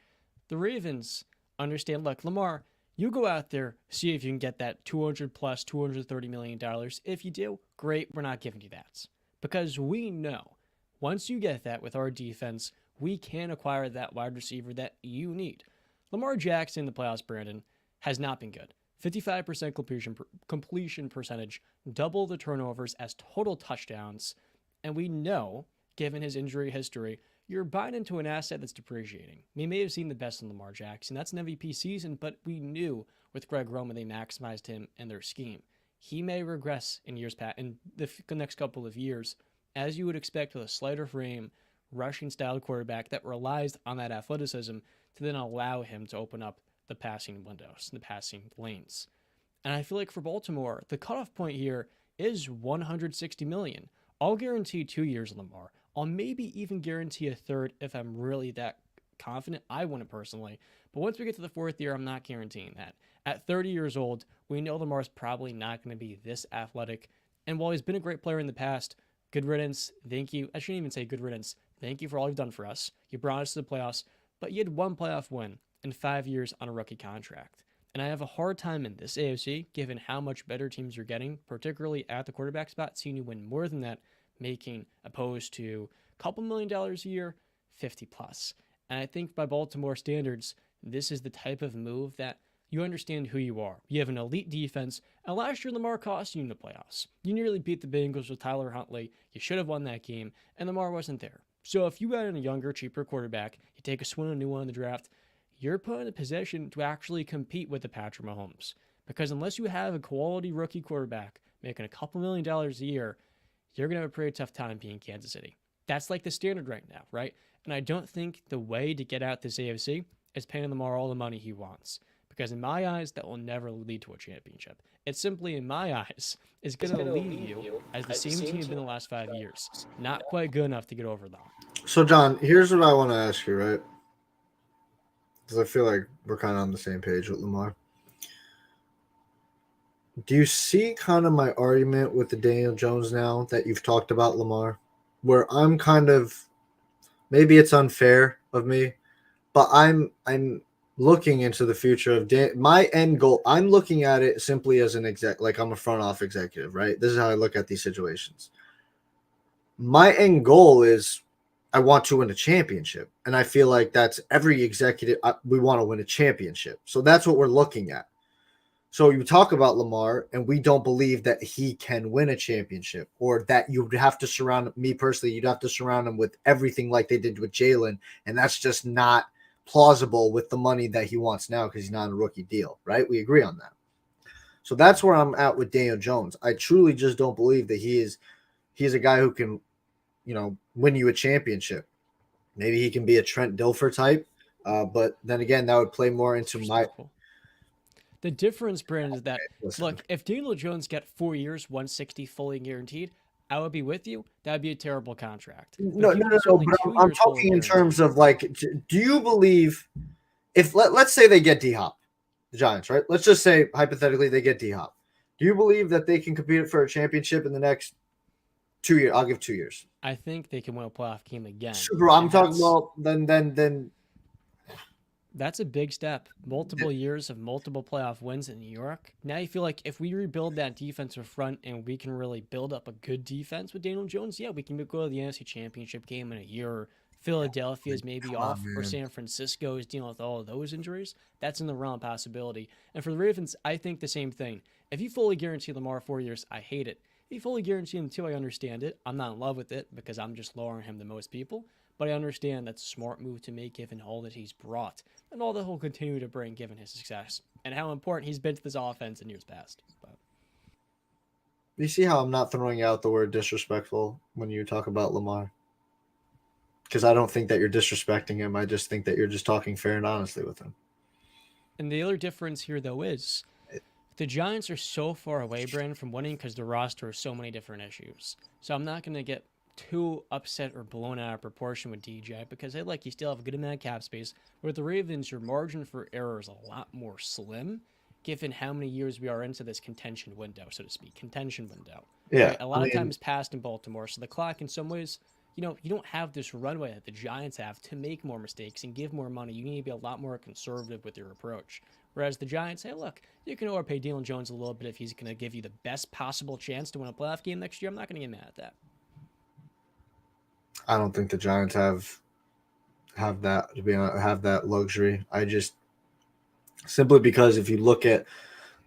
The Ravens understand, look, Lamar, you go out there, see if you can get that $200 plus $230 million. If you do, great, we're not giving you that. Because we know once you get that with our defense, we can acquire that wide receiver that you need. Lamar Jackson in the playoffs, Brandon, has not been good. 55% completion percentage, double the turnovers as total touchdowns. And we know, given his injury history, you're buying into an asset that's depreciating. We may have seen the best in Lamar Jackson. That's an MVP season, but we knew with Greg Roman they maximized him and their scheme. He may regress in the next couple of years, as you would expect with a slighter frame, rushing-style quarterback that relies on that athleticism to then allow him to open up the passing windows, the passing lanes. And I feel like for Baltimore, the cutoff point here is $160 million. I'll guarantee 2 years, Lamar. I'll maybe even guarantee a third if I'm really that confident. I wouldn't personally. But once we get to the 4th year, I'm not guaranteeing that. At 30 years old, we know Lamar's probably not going to be this athletic. And while he's been a great player in the past, good riddance, thank you. I shouldn't even say good riddance. Thank you for all you've done for us. You brought us to the playoffs, but you had 1 playoff win in 5 years on a rookie contract. And I have a hard time in this AFC, given how much better teams you're getting, particularly at the quarterback spot, seeing you win more than that, making opposed to a couple $1 million a year, 50 plus. And I think by Baltimore standards, this is the type of move that you understand who you are. You have an elite defense, and last year Lamar cost you in the playoffs. You nearly beat the Bengals with Tyler Huntley. You should have won that game, and Lamar wasn't there. So if you got in a younger, cheaper quarterback, you take a swing on a new one in the draft, you're put in a position to actually compete with the Patrick Mahomes. Because unless you have a quality rookie quarterback making a couple $1 million a year, you're going to have a pretty tough time being Kansas City. That's like the standard right now, right? And I don't think the way to get out this AFC is paying Lamar all the money he wants. Because in my eyes, that will never lead to a championship. It simply, in my eyes, is going to leave you as the same team you've been the last 5 years. Not quite good enough to get over them. So, John, here's what I want to ask you, right? Because I feel like we're kind of on the same page with Lamar. Do you see kind of my argument with the Daniel Jones now that you've talked about Lamar? Where I'm kind of, maybe it's unfair of me, but I'm looking into the future of my end goal. I'm looking at it simply as an exec, like I'm a front office executive, right? This is how I look at these situations. My end goal is I want to win a championship. And I feel like that's every executive. We want to win a championship. So that's what we're looking at. So you talk about Lamar, and we don't believe that he can win a championship, or that you would have to surround me personally. You'd have to surround him with everything like they did with Jalen. And that's just not plausible with the money that he wants now because he's not a rookie deal, right? We agree on that. So that's where I'm at with Daniel Jones. I truly just don't believe that he's a guy who can, win you a championship. Maybe he can be a Trent Dilfer type, but then again, that would play more into my. The difference, Brandon, is that, look, if Daniel Jones got 4 years, 160 fully guaranteed, I would be with you. That would be a terrible contract. No. But I'm talking in terms of do you believe if let's say they get D-Hop, the Giants, right? Let's just say hypothetically they get D-Hop. Do you believe that they can compete for a championship in the next 2 years. I'll give 2 years. I think they can win a playoff game again. Super. I'm And talking about then. that's a big step. Multiple years of multiple playoff wins in New York. Now you feel like if we rebuild that defensive front and we can really build up a good defense with Daniel Jones, yeah, we can go to the NFC Championship game in a year. Philadelphia is maybe off, or San Francisco is dealing with all of those injuries. That's in the realm of possibility. And for the Ravens, I think the same thing. If you fully guarantee Lamar 4 years, I hate it. If you fully guarantee him 2, I understand it. I'm not in love with it because I'm just lowering him than most people. But I understand that's a smart move to make given all that he's brought and all that he'll continue to bring given his success and how important he's been to this offense in years past. But you see how I'm not throwing out the word disrespectful when you talk about Lamar? Because I don't think that you're disrespecting him. I just think that you're just talking fair and honestly with him. And the other difference here, though, is the Giants are so far away, Brandon, from winning because the roster has so many different issues. So I'm not going to get too upset or blown out of proportion with DJ because you still have a good amount of cap space. With the Ravens, your margin for error is a lot more slim given how many years we are into this contention window, so to speak. Contention window. Yeah. Right? A lot of time has passed in Baltimore, so the clock in some ways, you don't have this runway that the Giants have to make more mistakes and give more money. You need to be a lot more conservative with your approach. Whereas the Giants say, look, you can overpay Daniel Jones a little bit if he's going to give you the best possible chance to win a playoff game next year. I'm not going to get mad at that. I don't think the Giants have that luxury. I just simply because if you look at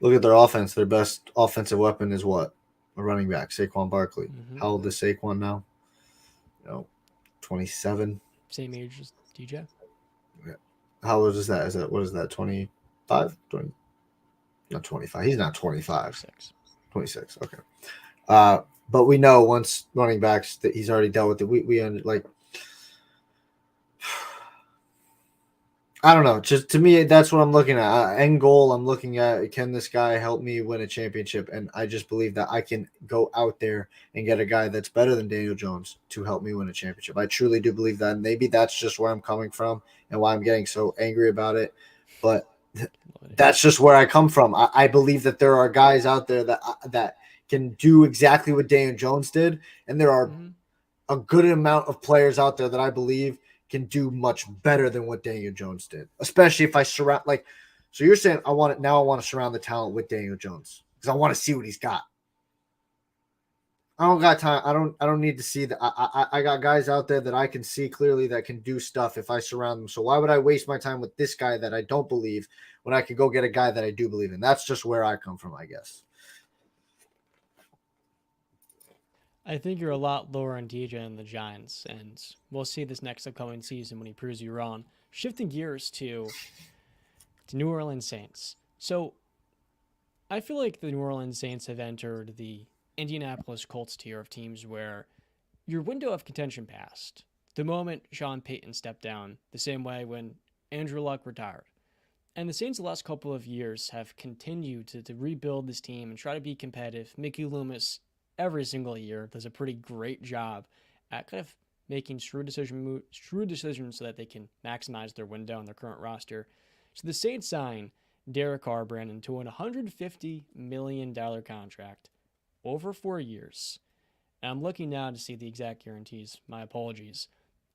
their offense, their best offensive weapon is what? A running back, Saquon Barkley. Mm-hmm. How old is Saquon now? 27. Same age as DJ. Yeah. How old is that? What is that? 25? 20? Not 25. He's not 25. 26. Okay. But we know once running backs that he's already dealt with it. We I don't know. Just to me, that's what I'm looking at. End goal, I'm looking at, can this guy help me win a championship? And I just believe that I can go out there and get a guy that's better than Daniel Jones to help me win a championship. I truly do believe that. And maybe that's just where I'm coming from and why I'm getting so angry about it. But that's just where I come from. I believe that there are guys out there that can do exactly what Daniel Jones did. And there are a good amount of players out there that I believe can do much better than what Daniel Jones did, especially if I surround so you're saying I want to surround the talent with Daniel Jones because I want to see what he's got. I don't got time. I don't need to see that. I got guys out there that I can see clearly that can do stuff if I surround them. So why would I waste my time with this guy that I don't believe when I could go get a guy that I do believe in? That's just where I come from, I guess. I think you're a lot lower on DJ than the Giants, and we'll see this next upcoming season when he proves you wrong. Shifting gears to New Orleans Saints. So I feel like the New Orleans Saints have entered the Indianapolis Colts tier of teams where your window of contention passed. The moment Sean Payton stepped down, the same way when Andrew Luck retired. And the Saints the last couple of years have continued to rebuild this team and try to be competitive. Mickey Loomis every single year does a pretty great job at kind of making shrewd decisions so that they can maximize their window on their current roster. So the Saints sign Derek Carr, Brandon, to an $150 million contract over 4 years. And I'm looking now to see the exact guarantees. My apologies.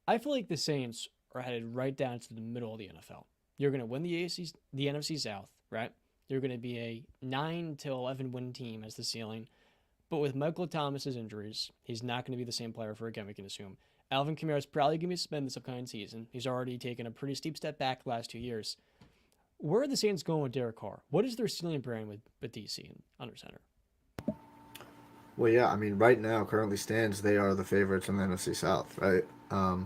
I feel like the Saints are headed right down to the middle of the NFL. You're going to win the NFC South, right? You're going to be a 9 to 11 win team as the ceiling. But with Michael Thomas's injuries, he's not going to be the same player for again, we can assume. Alvin Kamara is probably going to be suspended this upcoming season. He's already taken a pretty steep step back the last 2 years. Where are the Saints going with Derek Carr? What is their ceiling brand with DC and under center? Well, yeah, I mean, right now, currently stands, they are the favorites in the NFC South, right? I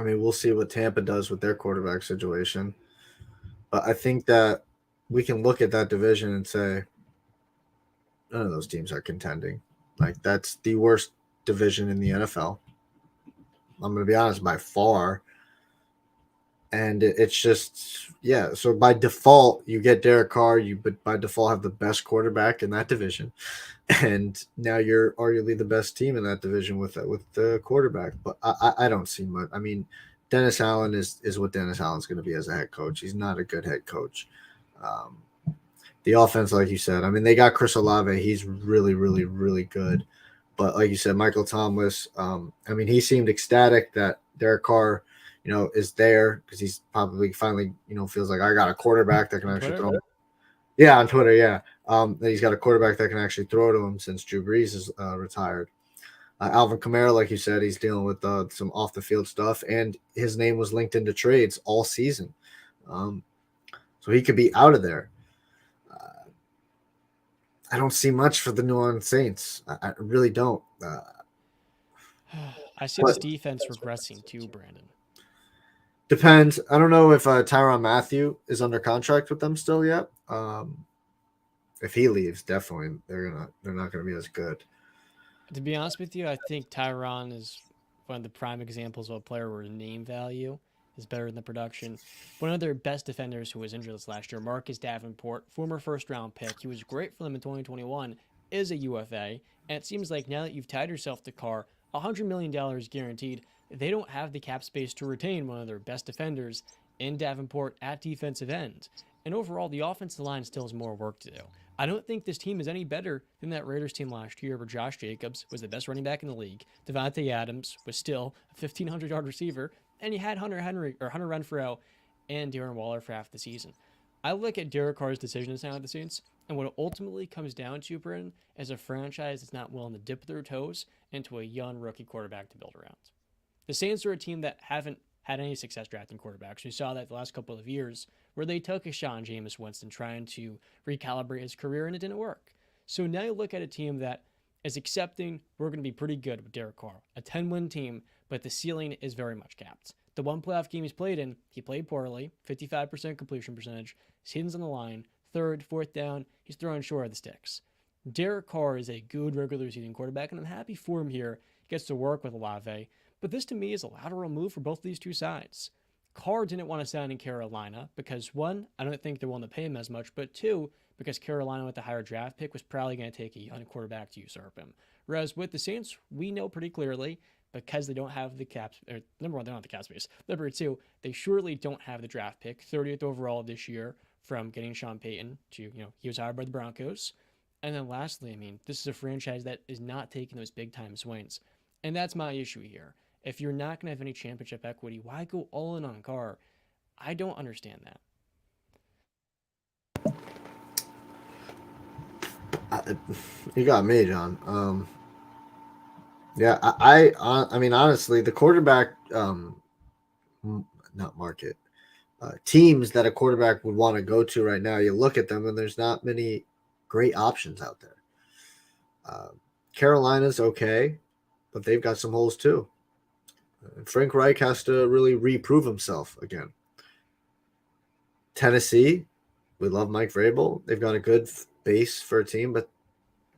mean, we'll see what Tampa does with their quarterback situation. But I think that we can look at that division and say, none of those teams are contending. Like, that's the worst division in the NFL. I'm going to be honest, by far. And it's just, yeah. So by default, you get Derek Carr. But by default have the best quarterback in that division, and now you're arguably the best team in that division with the quarterback. But I don't see much. I mean, Dennis Allen is what Dennis Allen's going to be as a head coach. He's not a good head coach. The offense, like you said, I mean, they got Chris Olave. He's really, really, really good. But like you said, Michael Thomas, I mean, he seemed ecstatic that Derek Carr, is there because he's probably finally, feels like I got a quarterback that can On actually Twitter? throw. Yeah, on Twitter, yeah. That he's got a quarterback that can actually throw to him since Drew Brees is retired. Alvin Kamara, like you said, he's dealing with some off the field stuff, and his name was linked into trades all season, so he could be out of there. I don't see much for the New Orleans Saints. I really don't. I see But this defense regressing too, Brandon. depends. I don't know if Tyrann Mathieu is under contract with them still yet. If he leaves, definitely they're not gonna be as good. To be honest with you, I think Tyron is one of the prime examples of a player where name value is better than the production. One of their best defenders who was injured this last year, Marcus Davenport, former first round pick, he was great for them in 2021, is a UFA. And it seems like now that you've tied yourself to Carr, $100 million guaranteed, they don't have the cap space to retain one of their best defenders in Davenport at defensive end. And overall, the offensive line still has more work to do. I don't think this team is any better than that Raiders team last year where Josh Jacobs was the best running back in the league. Devontae Adams was still a 1,500-yard receiver. And you had Hunter Renfrow and Darren Waller for half the season. I look at Derek Carr's decision to sign with the Saints, and what it ultimately comes down to, Brandon, is a franchise that's not willing to dip their toes into a young rookie quarterback to build around. The Saints are a team that haven't had any success drafting quarterbacks. We saw that the last couple of years where they took a Sean Jameis Winston trying to recalibrate his career and it didn't work. So now you look at a team that is accepting we're going to be pretty good with Derek Carr, a 10-win team, but the ceiling is very much capped. The one playoff game he's played in, he played poorly, 55% completion percentage, season's on the line, third, fourth down, he's throwing short of the sticks. Derek Carr is a good regular season quarterback, and I'm happy for him here. He gets to work with Olave, but this to me is a lateral move for both of these two sides. Carr didn't want to sign in Carolina because, one, I don't think they're willing to pay him as much, but two, because Carolina with the higher draft pick was probably going to take a young quarterback to usurp him. Whereas with the Saints, we know pretty clearly because they don't have the cap, or number one, they don't have the cap space. Number two, they surely don't have the draft pick, 30th overall this year from getting Sean Payton to, he was hired by the Broncos. And then lastly, I mean, this is a franchise that is not taking those big time swings. And that's my issue here. If you're not going to have any championship equity, why go all in on Carr? I don't understand that. You got me, John. Yeah, I mean, honestly, the quarterback, not market, teams that a quarterback would want to go to right now, you look at them and there's not many great options out there. Carolina's okay, but they've got some holes too. Frank Reich has to really reprove himself again. Tennessee, we love Mike Vrabel. They've got a good base for a team, but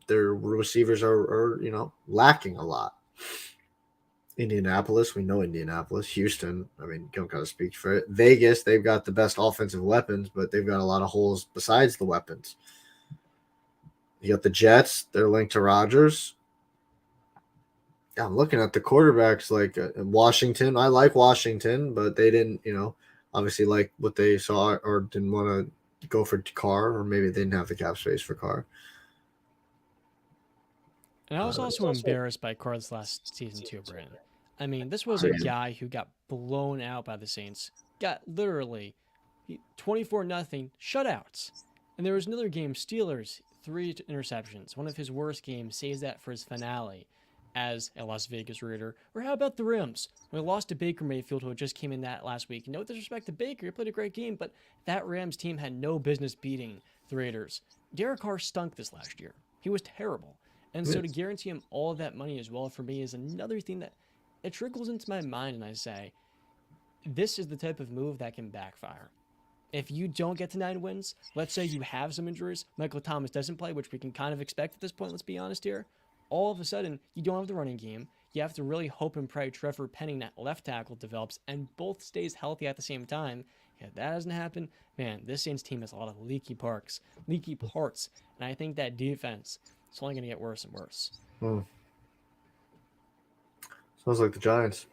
their receivers are lacking a lot. Indianapolis, we know Indianapolis. Houston, I mean, you don't got to speak for it. Vegas, they've got the best offensive weapons, but they've got a lot of holes besides the weapons. You got the Jets, they're linked to Rodgers. I'm looking at the quarterbacks like Washington. I like Washington, but they didn't, obviously like what they saw or didn't want to go for Carr, or maybe they didn't have the cap space for Carr. And I was also embarrassed by Carr's last season too, Brandon. I mean, this was a guy who got blown out by the Saints. Got literally 24-0 shutouts. And there was another game, Steelers, 3 interceptions. One of his worst games, saves that for his finale as a Las Vegas Raider. Or how about the Rams? We lost to Baker Mayfield, who just came in that last week. No disrespect to Baker, he played a great game, but that Rams team had no business beating the Raiders. Derek Carr stunk this last year. He was terrible. And so to guarantee him all of that money as well for me is another thing that it trickles into my mind, and I say, this is the type of move that can backfire. If you don't get to 9 wins, let's say you have some injuries, Michael Thomas doesn't play, which we can kind of expect at this point, let's be honest here. All of a sudden, you don't have the running game. You have to really hope and pray Trevor Penning, that left tackle, develops and both stays healthy at the same time. If that doesn't happen, man, this Saints team has a lot of leaky parts. And I think that defense is only going to get worse and worse. Sounds like the Giants.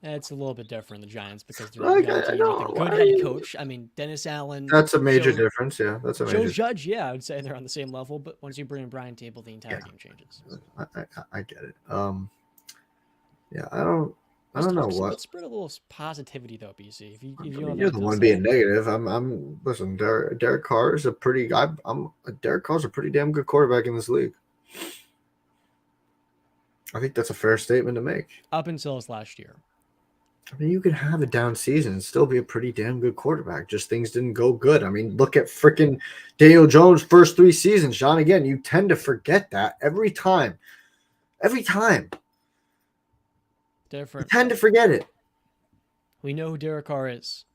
It's a little bit different the Giants because they're a Like, young I team with a don't. good Why? head coach. I mean, Dennis Allen, That's a major Joe difference. Yeah, that's a Joe major. Judge. Yeah, I would say they're on the same level. But once you bring in Brian Table, the Yeah, entire game changes. I get it. Yeah, I Let's don't know talk. what. Let's spread a little positivity though, BC. If I you mean, have you're the anything to one say. being negative. Listen. Derek Carr is a pretty. Derek Carr's a pretty damn good quarterback in this league. I think that's a fair statement to make. Up until his last year. I mean, you can have a down season and still be a pretty damn good quarterback. Just things didn't go good. I mean, look at freaking Daniel Jones' first 3 seasons, John. Again, you tend to forget that every time. Every time. You Different. tend to forget it. We know who Derek Carr is.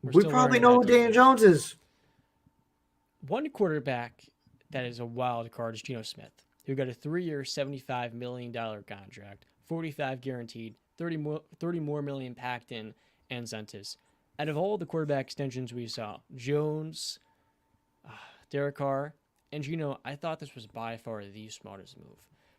We're We still probably learning know that who Daniel dude. Jones is. One quarterback that is a wild card is Geno Smith, who got a 3-year, $75 million contract, 45 guaranteed, 30 more million packed in incentives. Out of all the quarterback extensions we saw, Jones, Derek Carr, and Geno, I thought this was by far the smartest move.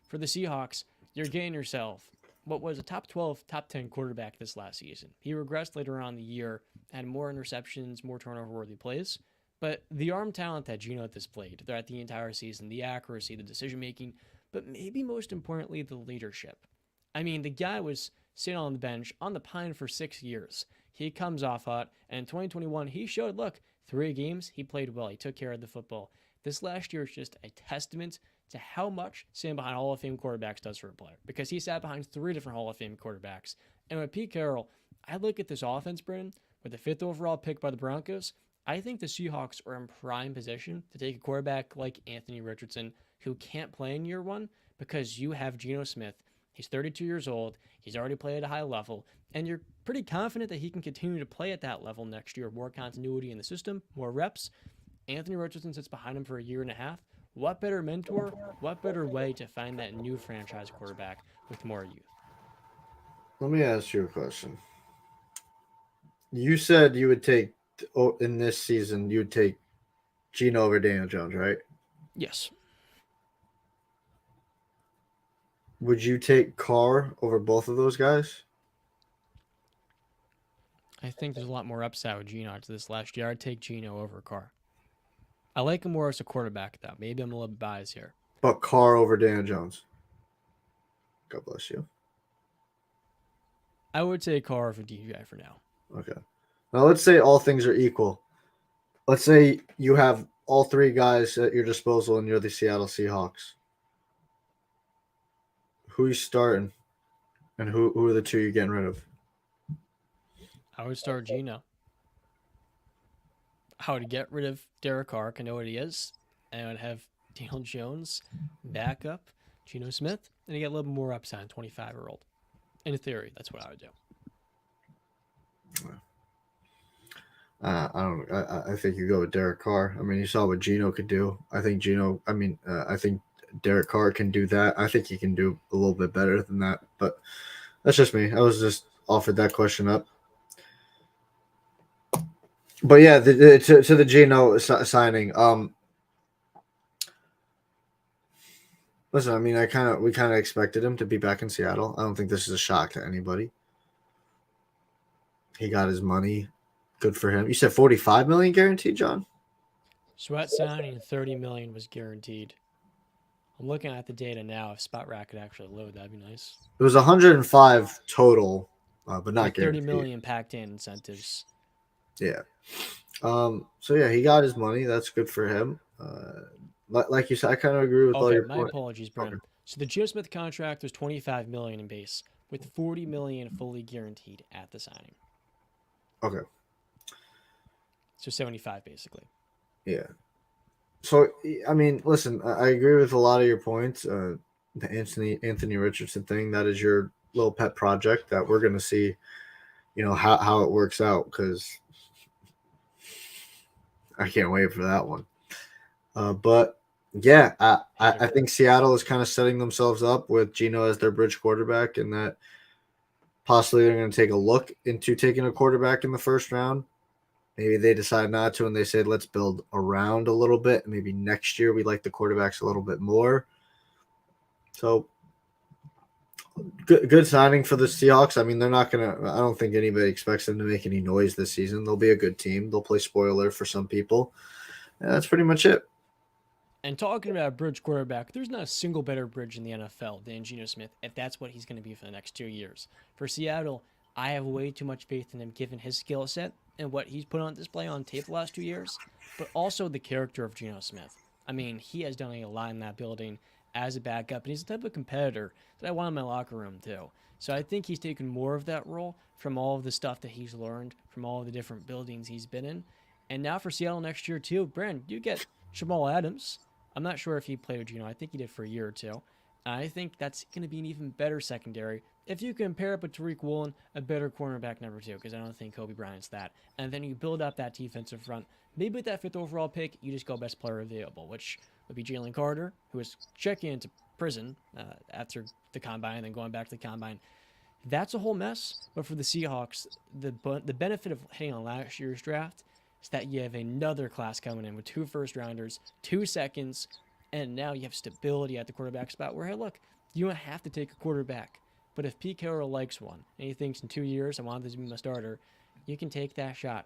For the Seahawks, you're getting yourself what was a top 12, top 10 quarterback this last season. He regressed later on in the year, had more interceptions, more turnover-worthy plays, but the arm talent that Geno displayed throughout the entire season, the accuracy, the decision-making, but maybe most importantly, the leadership. I mean, the guy was sitting on the bench on the pine for 6 years. He comes off hot, and in 2021, he showed, look, 3 games, he played well. He took care of the football. This last year is just a testament to how much sitting behind Hall of Fame quarterbacks does for a player, because he sat behind 3 different Hall of Fame quarterbacks. And with Pete Carroll, I look at this offense, Brennan, with the 5th overall pick by the Broncos. I think the Seahawks are in prime position to take a quarterback like Anthony Richardson, who can't play in year one because you have Geno Smith. He's 32 years old. He's already played at a high level, and you're pretty confident that he can continue to play at that level next year. More continuity in the system, more reps. Anthony Richardson sits behind him for a year and a half. What better mentor? What better way to find that new franchise quarterback with more youth? Let me ask you a question. You said you would take in this season. You would take Geno over Daniel Jones, right? Yes. Would you take Carr over both of those guys? I think there's a lot more upside with Geno to this last year. I'd take Geno over Carr. I like him more as a quarterback, though. Maybe I'm a little bit biased here. But Carr over Daniel Jones. God bless you. I would say Carr over DJ for now. Okay. Now let's say all things are equal. Let's say you have all 3 guys at your disposal and you're the Seattle Seahawks. Who are you starting? And who are the 2 you're getting rid of? I would start Geno. I would get rid of Derek Carr. I know what he is. And I would have Daniel Jones back up Geno Smith. And you get a little more upside, 25-year-old. In theory, that's what I would do. I don't. I think you go with Derek Carr. I mean, you saw what Geno could do. I think Geno. I think Derek Carr can do that. I think he can do a little bit better than that. But that's just me. I was just offered that question up. But yeah, to the Geno signing. Listen, I mean, we kind of expected him to be back in Seattle. I don't think this is a shock to anybody. He got his money. Good for him. You said 45 million guaranteed, John? Sweat signing, 30 million was guaranteed. I'm looking at the data now. If Spot Rack could actually load, that'd be nice. It was 105 total, but not with 30 guaranteed. million packed in incentives. Yeah. So yeah, he got his money. That's good for him. Like you said, I kind of agree with all your my points. apologies, Brim. Okay. So the Geno Smith contract was 25 million in base, with 40 million fully guaranteed at the signing. Okay. So 75 basically. Yeah. So I mean, listen, I agree with a lot of your points. The Anthony Richardson thing, that is your little pet project that we're gonna see, how it works out, because I can't wait for that one. But yeah, I think Seattle is kind of setting themselves up with Geno as their bridge quarterback, and that possibly they're going to take a look into taking a quarterback in the first round. Maybe they decide not to, and they say, let's build around a little bit. Maybe next year we like the quarterbacks a little bit more. So Good signing for the Seahawks. I mean, they're not gonna. I don't think anybody expects them to make any noise this season. They'll be a good team. They'll play spoiler for some people. And that's pretty much it. And talking about a bridge quarterback, there's not a single better bridge in the NFL than Geno Smith if that's what he's going to be for the next 2 years. For Seattle, I have way too much faith in him given his skill set and what he's put on display on tape the last 2 years, but also the character of Geno Smith. I mean, he has done a lot in that building as a backup, and he's the type of competitor that I want in my locker room too. So I think he's taken more of that role from all of the stuff that he's learned from all of the different buildings he's been in. And now for Seattle next year too, Brandon, you get Jamal Adams. I'm not sure if he played with Geno. I think he did for a year or two. I think that's going to be an even better secondary if you can pair up with Tariq Woolen, a better cornerback number two, because I don't think Kobe Bryant's that. And then you build up that defensive front. Maybe with that fifth overall pick, you just go best player available, which would be Jalen Carter, who is checking into prison after the combine and then going back to the combine. That's a whole mess. But for the Seahawks, the benefit of hitting on last year's draft is that you have another class coming in with 2 first rounders, 2 seconds, and now you have stability at the quarterback spot where, hey, look, you don't have to take a quarterback. But if Pete Carroll likes one and he thinks in 2 years I want this to be my starter, you can take that shot.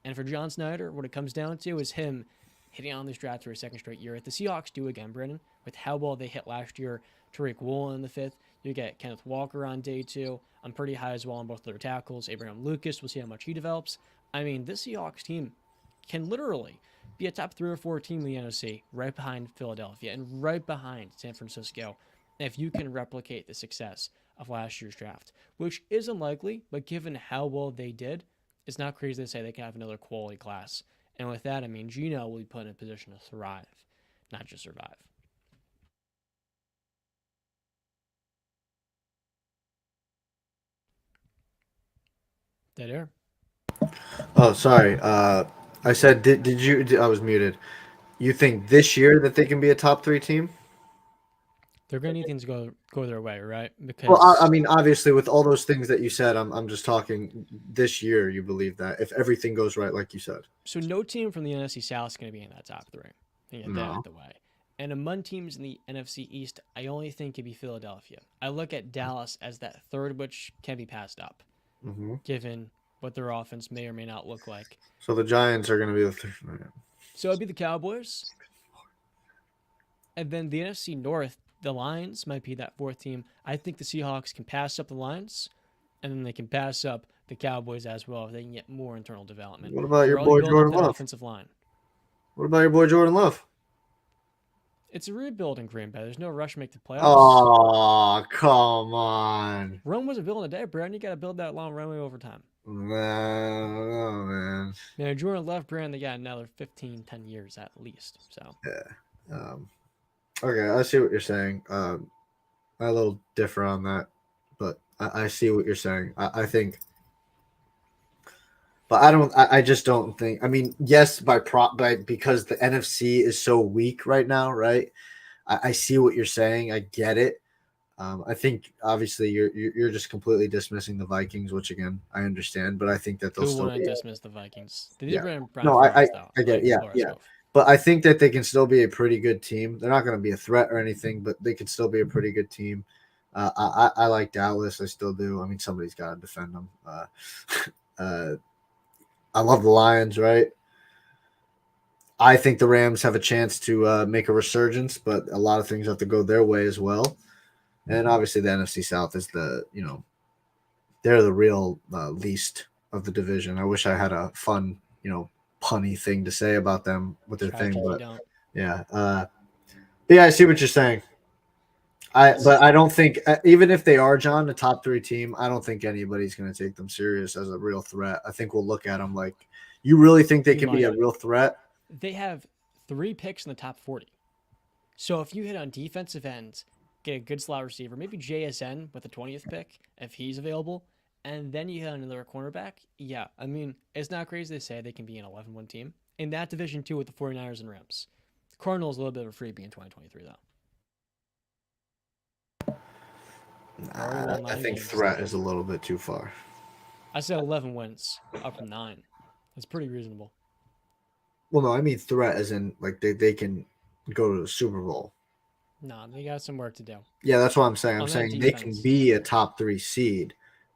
And for John Snyder, what it comes down to is him hitting on this draft for a second straight year. If the Seahawks do again, Brennan, with how well they hit last year, Tariq Woolen in the 5th, you get Kenneth Walker on day 2. I'm pretty high as well on both their tackles. Abraham Lucas, we'll see how much he develops. I mean, this Seahawks team can literally be a top 3 or 4 team in the NFC, right behind Philadelphia and right behind San Francisco, if you can replicate the success of last year's draft, which is unlikely, but given how well they did, it's not crazy to say they can have another quality class. And with that, I mean, Geno will be put in a position to thrive, not just survive. Dead air. Oh, sorry. I said, did you? I was muted. You think this year that they can be a top 3 team? They're going to need things to go their way, right? Well, I Because mean, obviously, with all those things that you said, I'm just talking this year. You believe that if everything goes right, like you said? so no team from the NFC South is going to be in that top 3. You get that out No. the way. And among teams in the NFC East, I only think it'd be Philadelphia. I look at Dallas as that third, which can be passed up, Hmm. given what their offense may or may not look like. So the Giants are going to be the. So it'd be the Cowboys, and then the NFC North, the Lions might be that 4th team. I think the Seahawks can pass up the Lions, and then they can pass up the Cowboys as well if they can get more internal development. What about your They're already boy building up Jordan that Love? offensive line. What about your boy Jordan Love? It's a rebuild in Green Bay. There's no rush to make the playoffs. Oh, come on. Rome wasn't built in a day, Brandon. You got to build that long runway over time. No, man. Now, Jordan Love, Brandon, they got another 15, 10 years at least. So, Yeah. Okay, I see what you're saying. I a little differ on that, but I see what you're saying. I think, but I don't. I just don't think. I mean, yes, by because the NFC is so weak right now, right? I see what you're saying. I get it. I think obviously you're just completely dismissing the Vikings, which again I understand, but I think that they'll who still wouldn't be. dismiss the Vikings? They did Yeah. bring Brian No, Flores, though. I get it. Like Yeah, Flores yeah. move. But I think that they can still be a pretty good team. They're not going to be a threat or anything, but they can still be a pretty good team. I like Dallas. I still do. I mean, somebody's got to defend them. Uh, I love the Lions, right? I think the Rams have a chance to make a resurgence, but a lot of things have to go their way as well. And obviously, the NFC South is they're the real least of the division. I wish I had a fun, punny thing to say about them with their thing, Tragic you but don't. yeah. But yeah, I see what you're saying. But I don't think even if they are, John, the top 3 team, I don't think anybody's going to take them serious as a real threat. I think we'll look at them like, you really think they We can be a might. real threat? They have 3 picks in the top 40. So if you hit on defensive ends, get a good slot receiver, maybe JSN with the 20th pick if he's available, and then you hit on another cornerback, yeah, I mean, it's not crazy to say they can be an 11-1 team. In that division, too, with the 49ers and Rams. The Cardinals a little bit of a freebie in 2023, though. Already Nah, won I 9 think games. threat is a little bit too far. I said 11 wins, up from 9. That's pretty reasonable. Well, no, I mean threat as in like they can go to the Super Bowl. No, they got some work to do Yeah, that's what I'm saying. I'm on that saying they can defense. be a top 3 seed,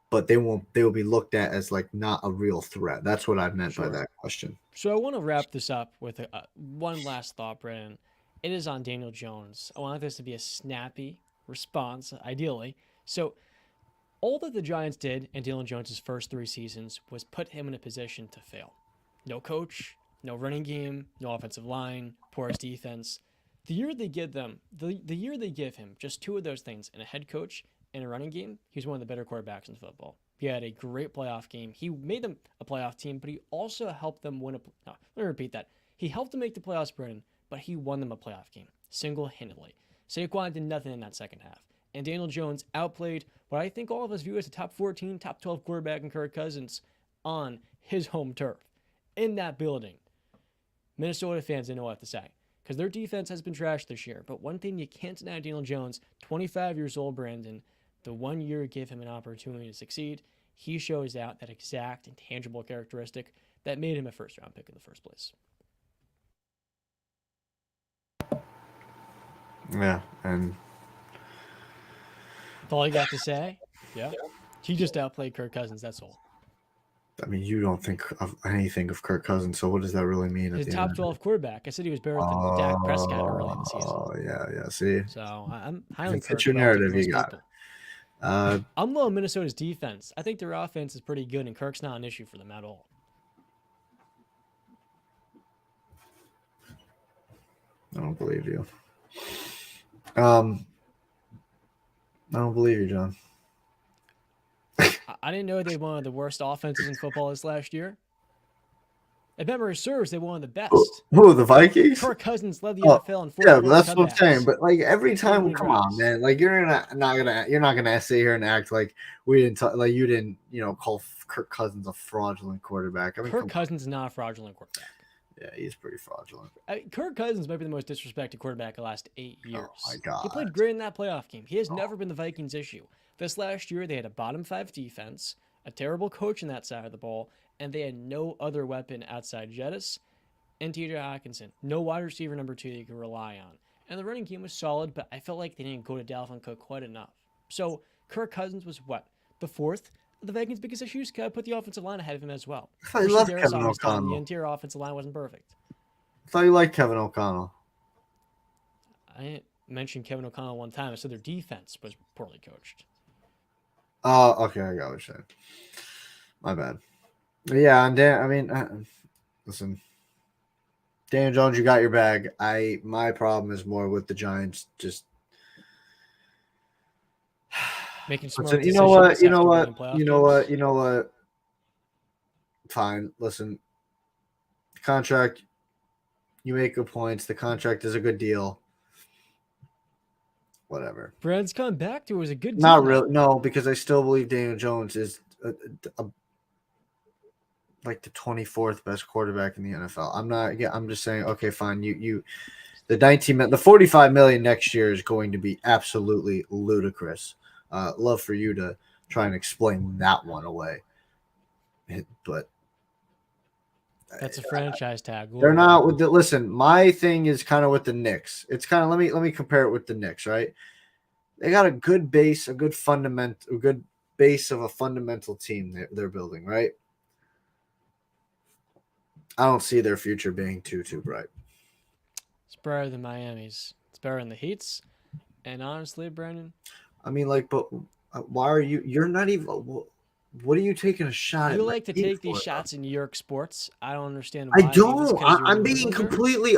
but they won't. They will be looked at as like not a real threat. That's what I meant by Sure. that question. So I want to wrap this up with one last thought, Brennan. It is on Daniel Jones. I want this to be a snappy response, ideally. So all that the Giants did in Daniel Jones' first 3 seasons was put him in a position to fail. No coach, no running game, no offensive line, porous defense. The year they give them, the year they give him just 2 of those things and a head coach and a running game, he's one of the better quarterbacks in football. He had a great playoff game. He made them a playoff team, but he also helped them win a. No, let me repeat that. He helped them make the playoffs, Brennan, but he won them a playoff game single-handedly. Saquon did nothing in that second half, and Daniel Jones outplayed what I think all of us view as a top 14, top 12 quarterback in Kirk Cousins on his home turf in that building. Minnesota fans didn't know what to say because their defense has been trashed this year. But one thing you can't deny Daniel Jones, 25 years old, Brandon, the 1 year gave him an opportunity to succeed. He shows out that exact and tangible characteristic that made him a first-round pick in the first place. Yeah, and That's all you got to say? Yeah. He just outplayed Kirk Cousins, that's all. I mean, you don't think of anything of Kirk Cousins, so what does that really mean? His top 12 quarterback. I said he was better than Dak Prescott early in the season. Oh, yeah. See, So I'm highly fit Kirk your relative to narrative. most You got people. it. I'm low on Minnesota's defense. I think their offense is pretty good, and Kirk's not an issue for them at all. I don't believe you. I don't believe you, John. I didn't know they were one of the worst offenses in football this last year. If memory serves, they were one of the best. Who, the Vikings? Kirk Cousins led the NFL in 4 yeah, but that's what I'm saying. But like every time, Opening come drives. on, man. Like you're not gonna sit here and act like we didn't like you didn't call Kirk Cousins a fraudulent quarterback. I mean, Kirk Cousins is not a fraudulent quarterback. Yeah, he's pretty fraudulent. Kirk Cousins might be the most disrespected quarterback the last 8 years. Oh my God. He played great in that playoff game. He has never been the Vikings' issue. This last year, they had a bottom 5 defense, a terrible coach in that side of the ball, and they had no other weapon outside Jettis and TJ Hawkinson. No wide receiver number 2 that you could rely on. And the running game was solid, but I felt like they didn't go to Dalvin Cook quite enough. So Kirk Cousins was what? The 4th of the Vikings' biggest issues? Could I put the offensive line ahead of him as well? I thought you loved Kevin The O'Connell. interior offensive line wasn't perfect. I thought you liked Kevin O'Connell. I didn't mention Kevin O'Connell one time. I said their defense was poorly coached. Oh, okay, I got what you're saying. My bad. Yeah, and Dan, I mean, listen, Daniel Jones, you got your bag. My problem is more with the Giants. Just making smart listen, decisions. You know what? Fine. Listen, the contract. You make good points. The contract is a good deal. Whatever. Brad's coming back to it was a good deal. Not really. No, because I still believe Daniel Jones is like the 24th best quarterback in the NFL. I'm just saying, okay, fine. The the 45 million next year is going to be absolutely ludicrous. Love for you to try and explain that one away. But that's a franchise tag. They're not with the listen. My thing is kind of with the Knicks. It's kind of let me compare it with the Knicks, right? They got a good base, a good base of a fundamental team they're building, right? I don't see their future being too bright. It's better than Miami's. It's better than the Heat's. And honestly, Brandon, I mean, like, but why are you? You're not even. What are you taking a shot at? You like to take these shots in New York sports. I don't understand why. I don't. I'm being completely.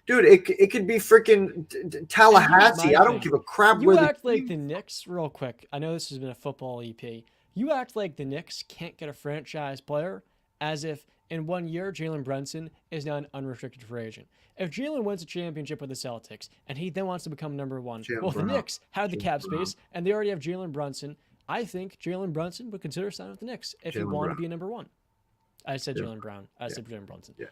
Dude, it could be freaking Tallahassee. I don't give a crap. You act like the Knicks, real quick. I know this has been a football EP. You act like the Knicks can't get a franchise player as if in 1 year Jalen Brunson is now an unrestricted free agent. If Jalen wins a championship with the Celtics and he then wants to become number 1, the Knicks have the cap space and they already have Jalen Brunson. I think Jalen Brunson would consider signing with the Knicks if he wanted to be a number 1. I said Jalen Brown. I said Jalen Brunson. Yeah.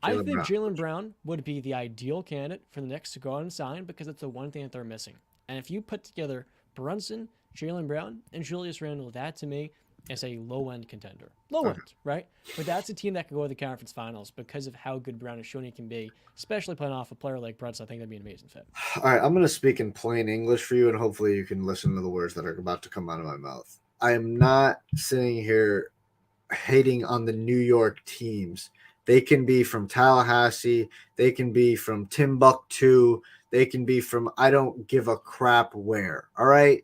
I think Jalen Brown would be the ideal candidate for the Knicks to go out and sign because it's the one thing that they're missing. And if you put together Brunson, Jalen Brown, and Julius Randle, that to me as a low-end contender. Low-end, right? But that's a team that can go to the conference finals because of how good Brown has shown he can be, especially playing off a player like Brett. So I think that'd be an amazing fit. All right, I'm going to speak in plain English for you, and hopefully you can listen to the words that are about to come out of my mouth. I am not sitting here hating on the New York teams. They can be from Tallahassee. They can be from Timbuktu. They can be from I don't give a crap where. All right.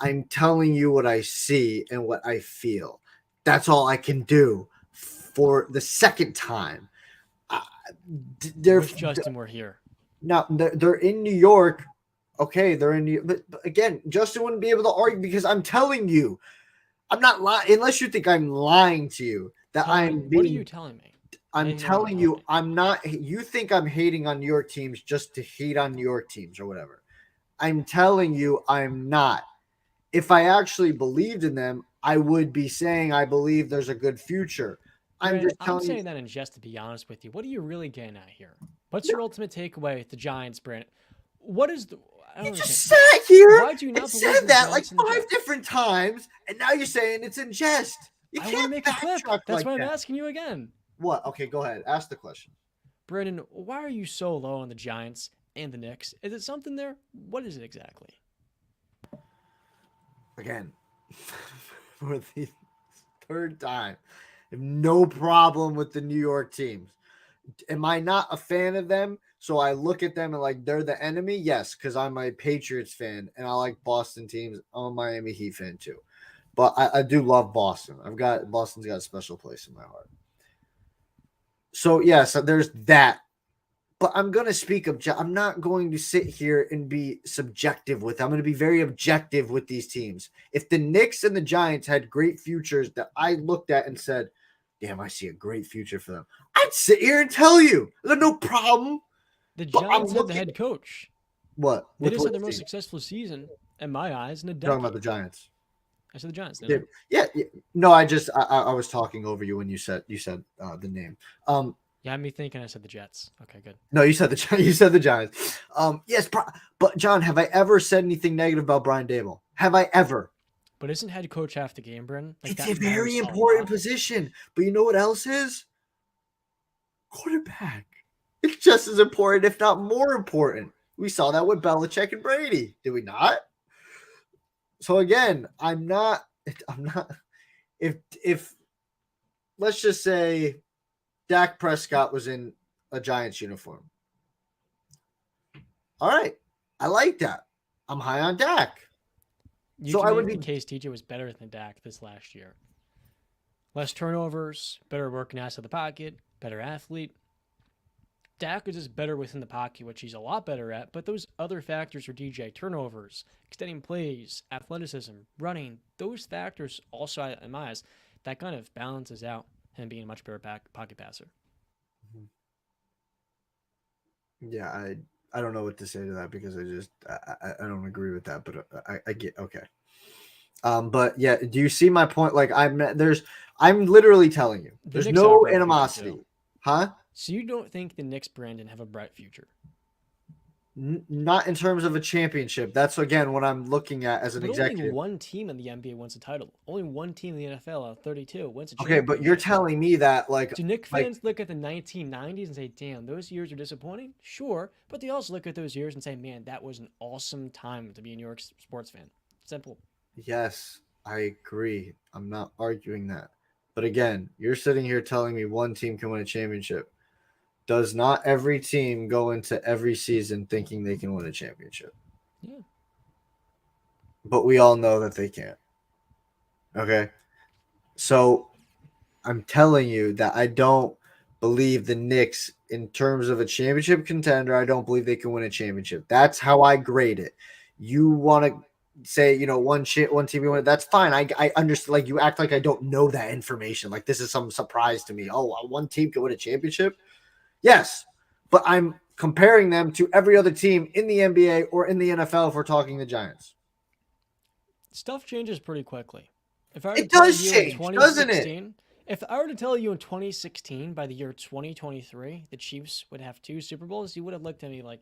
I'm telling you what I see and what I feel. That's all I can do for the second time. Wish Justin were here. Now they're in New York. Okay, they're in New York. But again, Justin wouldn't be able to argue because I'm telling you, I'm not lying unless you think I'm lying to you. That I'm being. What are you telling me? I'm telling you, I'm not. You think I'm hating on New York teams just to hate on New York teams or whatever. I'm telling you, I'm not. If I actually believed in them, I would be saying I believe there's a good future. I'm saying that in jest, to be honest with you. What are you really getting at here? What's your ultimate takeaway with the Giants, Brandon? What is the? You just sat here Why'd you not and said that like 5 different times, and now you're saying it's in jest. I want to make a clip. That's why I'm asking you again. What? Okay, go ahead. Ask the question. Brandon, why are you so low on the Giants and the Knicks? Is it something there? What is it exactly? Again, for the third time, I have no problem with the New York teams. Am I not a fan of them? So I look at them and like they're the enemy? Yes, because I'm a Patriots fan and I like Boston teams. I'm a Miami Heat fan too. But I do love Boston. Boston's got a special place in my heart. So yes, there's that. But I'm going to speak I'm not going to sit here and be subjective with them. I'm going to be very objective with these teams. If the Knicks and the Giants had great futures that I looked at and said, damn, I see a great future for them, I'd sit here and tell you. There's no problem. The Giants have the head coach. What? They just had their most successful season, in my eyes, in a decade. Talking about the Giants. I said the Giants. Yeah. No, I was talking over you when you said the name. Yeah, me thinking I said the Jets. Okay, good. No, you said the Giants. Yes, but John, have I ever said anything negative about Brian Daboll? Have I ever? But isn't head coach half the game, Bren? Like, it's a very important position. But you know what else is? Quarterback. It's just as important, if not more important. We saw that with Belichick and Brady, did we not? So again, I'm not. If let's just say Dak Prescott was in a Giants uniform. All right. I like that. I'm high on Dak. So I would be. Case TJ was better than Dak this last year. Less turnovers, better working ass of the pocket, better athlete. Dak is just better within the pocket, which he's a lot better at. But those other factors are DJ turnovers, extending plays, athleticism, running. Those factors also, in my eyes, that kind of balances out him being a much better pocket passer. Yeah, I don't know what to say to that because I don't agree with that, but I get okay. But yeah, do you see my point? Like I'm literally telling you, there's no animosity, huh? So you don't think the Knicks, Brandon, have a bright future? Not in terms of a championship. That's again what I'm looking at as an executive. Only one team in the NBA wins a title. Only one team in the NFL out of 32 wins a championship. Okay, but you're telling me that like do Knicks fans look at the 1990s and say, "Damn, those years are disappointing"? Sure, but they also look at those years and say, "Man, that was an awesome time to be a New York sports fan." Simple. Yes, I agree. I'm not arguing that. But again, you're sitting here telling me one team can win a championship. Does not every team go into every season thinking they can win a championship? Yeah. But we all know that they can't. Okay? So I'm telling you that I don't believe the Knicks, in terms of a championship contender, I don't believe they can win a championship. That's how I grade it. You want to say, one team you win, that's fine. I understand. Like, you act like I don't know that information. Like, this is some surprise to me. Oh, one team can win a championship? Yes, but I'm comparing them to every other team in the NBA or in the NFL if we're talking the Giants. Stuff changes pretty quickly. It does change, doesn't it? If I were to tell you in 2016, by the year 2023, the Chiefs would have 2 Super Bowls, you would have looked at me like,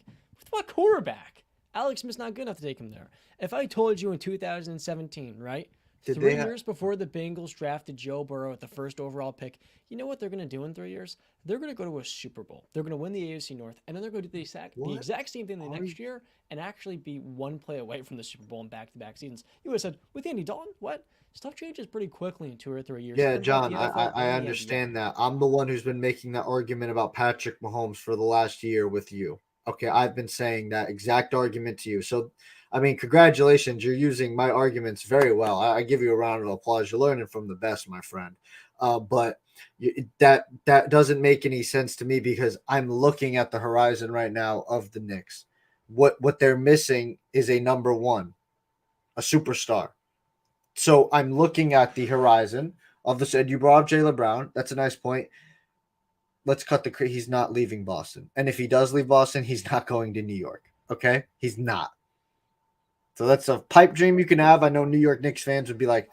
what quarterback? Alex Smith's not good enough to take him there. If I told you in 2017, right, Did 3 years before the Bengals drafted Joe Burrow at the first overall pick, you know what they're going to do in 3 years? They're going to go to a Super Bowl. They're going to win the AFC North, and then they're going to do the exact same thing the next year and actually be one play away from the Super Bowl in back-to-back seasons. You would have said, with Andy Dalton, what? Stuff changes pretty quickly in 2 or 3 years. Yeah, Think about John, the I, NFL I and the understand NBA. that. I'm the one who's been making that argument about Patrick Mahomes for the last year with you. Okay, I've been saying that exact argument to you. So, I mean, congratulations. You're using my arguments very well. I give you a round of applause. You're learning from the best, my friend. But that doesn't make any sense to me because I'm looking at the horizon right now of the Knicks. What they're missing is a number one, a superstar. So I'm looking at the horizon of the said. You brought up Jaylen Brown. That's a nice point. Let's cut the. He's not leaving Boston, and if he does leave Boston, he's not going to New York. Okay, he's not. So that's a pipe dream you can have. I know New York Knicks fans would be like,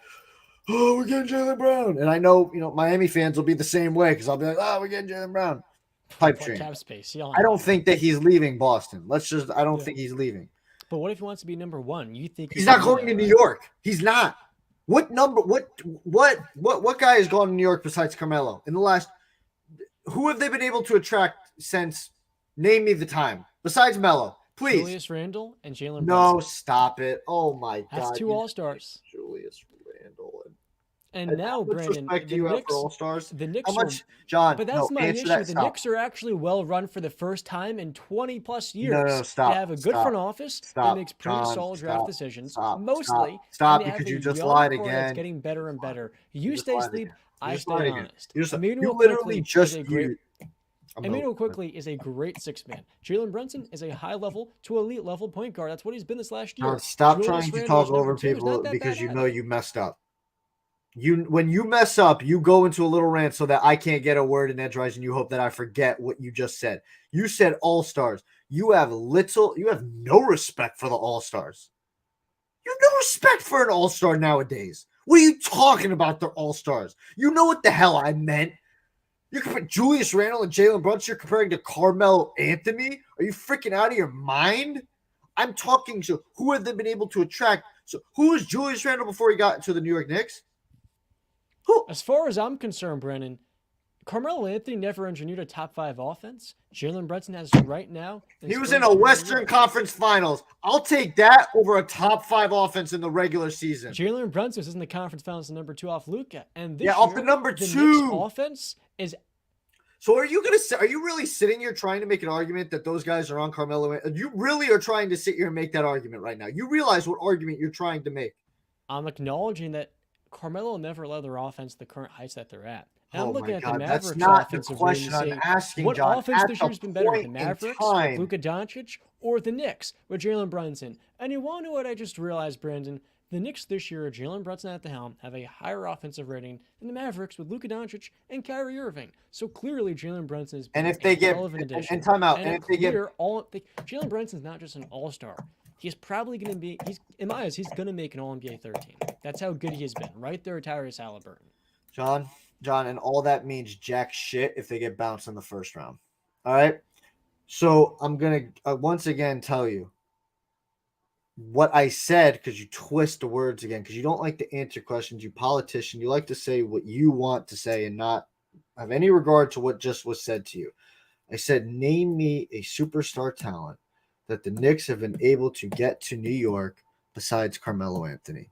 "Oh, we're getting Jaylen Brown," and I know Miami fans will be the same way because I'll be like, "Oh, we're getting Jaylen Brown." Pipe What dream. cap space? I don't think that he's leaving Boston. I don't think he's leaving. But what if he wants to be number one? You think He's not going to New York? He's not. What guy has gone to New York besides Carmelo in the last? Who have they been able to attract since? Name me the time besides Melo, please. Julius Randle and Jalen Brunson. No, stop it! Oh my God, that's 2 All-Stars. Julius Randle and now, Brandon, respect do you have for All-Stars? The Knicks how much, John? But that's no, my issue. That, the Knicks are actually well run for the first time in 20 plus years. No, stop. They have a good front office that makes pretty solid draft decisions. Mostly, stop because you just lied again. That's getting better and better. You stay asleep. I stay honest. You literally just Emmanuel Quickly is a great 6-man. Jalen Brunson is a high-level to elite-level point guard. That's what he's been this last year. Stop trying to talk over people because you know you messed up. When you mess up, you go into a little rant so that I can't get a word in edgewise, and you hope that I forget what you just said. You said All-Stars. You have no respect for the All-Stars. You have no respect for an All-Star nowadays. What are you talking about? They're All-Stars. You know what the hell I meant. You're comparing Julius Randle and Jalen Brunson. You're comparing to Carmelo Anthony. Are you freaking out of your mind? I'm talking to who have they been able to attract? So who was Julius Randle before he got to the New York Knicks? Who? As far as I'm concerned, Brennan, Carmelo Anthony never engineered a top 5 offense. Jalen Brunson has right now. He was in a Western Conference Finals. I'll take that over a top 5 offense in the regular season. Jalen Brunson was in the conference finals, the number 2 off Luka, and this off the number 2 Knicks offense is. So are you really sitting here trying to make an argument that those guys are on Carmelo? You really are trying to sit here and make that argument right now. You realize what argument you're trying to make. I'm acknowledging that Carmelo never led their offense to the current heights that they're at. And I'm looking at the Mavericks offensive rating and saying, what offense this year has been better, the Mavericks with Luka Doncic or the Knicks with Jalen Brunson? And you want to know what I just realized, Brandon? The Knicks this year, Jalen Brunson at the helm, have a higher offensive rating than the Mavericks with Luka Doncic and Kyrie Irving. So clearly, Jalen Brunson is relevant addition. And time out. Jalen Brunson's not just an all-star. He's probably going to be, in my eyes, he's going to make an All-NBA 13. That's how good he has been. Right there, Tyrese Halliburton. John, and all that means jack shit if they get bounced in the first round. All right? So I'm going to once again tell you what I said because you twist the words again because you don't like to answer questions. You politician. You like to say what you want to say and not have any regard to what just was said to you. I said, name me a superstar talent that the Knicks have been able to get to New York besides Carmelo Anthony.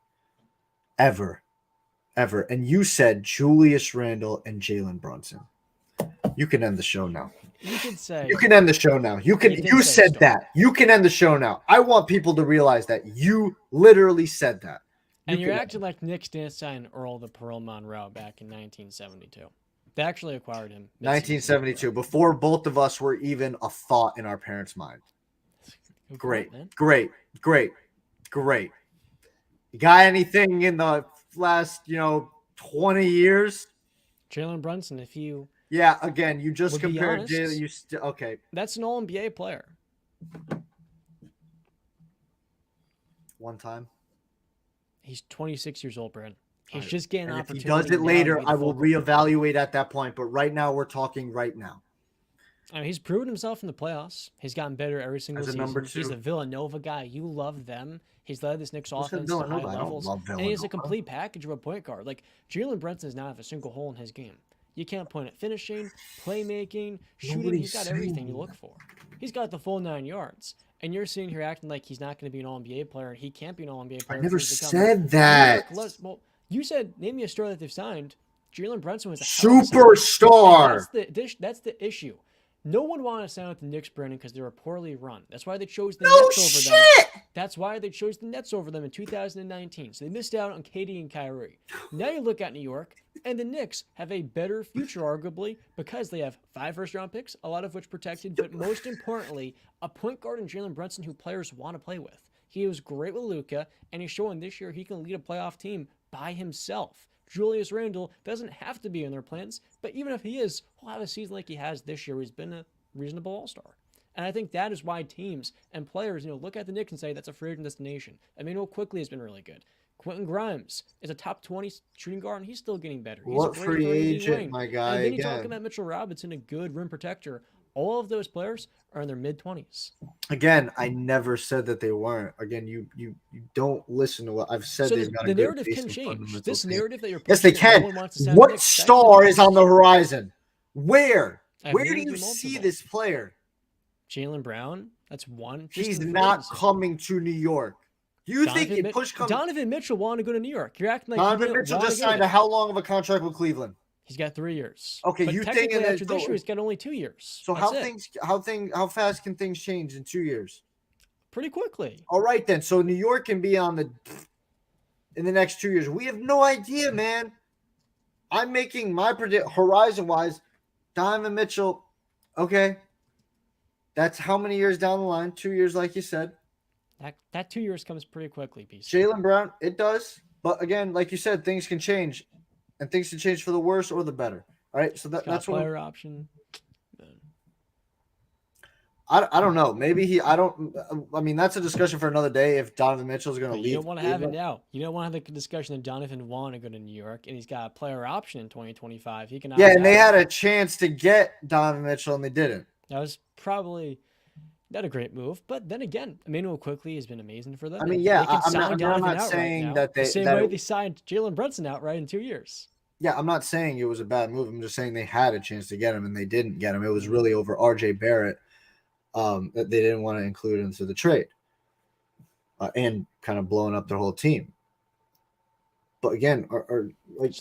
Ever. And you said Julius Randle and Jalen Brunson. You can end the show now. You can say. You can end the show now. You said that. You can end the show now. I want people to realize that you literally said that. And you're acting like Knicks didn't sign Earl the Pearl Monroe back in 1972. They actually acquired him. 1972, before both of us were even a thought in our parents' mind. Great. You got anything in the last, 20 years? Jalen Brunson, if you... Yeah, again, you just compared Jalen. Okay. That's an All-NBA player. One time. He's 26 years old, Brent. He's just getting opportunity. If he does it later, I will reevaluate at that point. But right now, we're talking right now. I mean, he's proven himself in the playoffs. He's gotten better every single As a season. number He's a two. Villanova guy. You love them. He's led this Knicks Who said offense to high Villanova? I don't levels. love And he has a Villanova. complete package of a point guard. Like, Jalen Brunson does not have a single hole in his game. You can't point at finishing, playmaking, shooting. Nobody's He's got saying everything you that. look for. He's got the full 9 yards. And you're sitting here acting like he's not going to be an All-NBA player, and he can't be an All-NBA player. I never for years to come. said New that. York well, you said, name me a star that they've signed. Jalen Brunson was a hell of a signing. Superstar. That's the issue. No one wanted to sign with the Knicks, Brandon, because they were poorly run. That's why they chose the No Nets over them. shit. That's why they chose the Nets over them in 2019. So they missed out on Katie and Kyrie. Now you look at New York, and the Knicks have a better future, arguably, because they have 5 first-round picks, a lot of which protected, but most importantly, a point guard in Jalen Brunson who players want to play with. He was great with Luka, and he's showing this year he can lead a playoff team by himself. Julius Randle doesn't have to be in their plans, but even if he is, he'll have a season like he has this year. He's been a reasonable all-star. And I think that is why teams and players, look at the Knicks and say that's a free agent destination. Emmanuel Quickly has been really good. Quentin Grimes is a top 20 shooting guard, and he's still getting better. He's What a great free 30 agent, wing. my guy? And then you Again. talk about Mitchell Robinson, a good rim protector. All of those players are in their mid-20s. Again, I never said that they weren't. Again, you don't listen to what I've said. So They've got the a good narrative base can and change. fundamental This team. narrative that you're Yes, they pushing that can. no one wants to sign What the Knicks, that's star the is on the horizon? Where? I have Where do named you you see multiple. this player? Jalen Brown, that's one. Just He's in free not agency. coming to New York. You think if push comes? Donovan Mitchell wanted to go to New York. You're acting like Donovan Mitchell just signed a how long of a contract with Cleveland? He's got 3 years. Okay, but you think technically that after this year he's got only 2 years. So That's how fast can things change in 2 years? pretty quickly. All right then. So New York can be in the next 2 years. We have no idea, man. I'm making my predict horizon wise. Donovan Mitchell. Okay. That's how many years down the line? 2 years, like you said. That 2 years comes pretty quickly, PC. Jalen Brown, it does. But again, like you said, things can change. And things can change for the worse or the better. All right. So that's what player option. I don't know. Maybe I mean, that's a discussion for another day if Donovan Mitchell is going to leave. You don't want to have it now. You don't want to have the discussion that Donovan want to go to New York and he's got a player option in 2025. He can. Yeah, and they had a chance to get Donovan Mitchell and they didn't. That was probably not a great move, but then again, Emmanuel Quickly has been amazing for them. I mean, yeah, they can I'm not saying right that they the same way they signed Jalen Brunson outright in 2 years. Yeah, I'm not saying it was a bad move. I'm just saying they had a chance to get him and they didn't get him. It was really over RJ Barrett that they didn't want to include into the trade and kind of blowing up their whole team. But again, so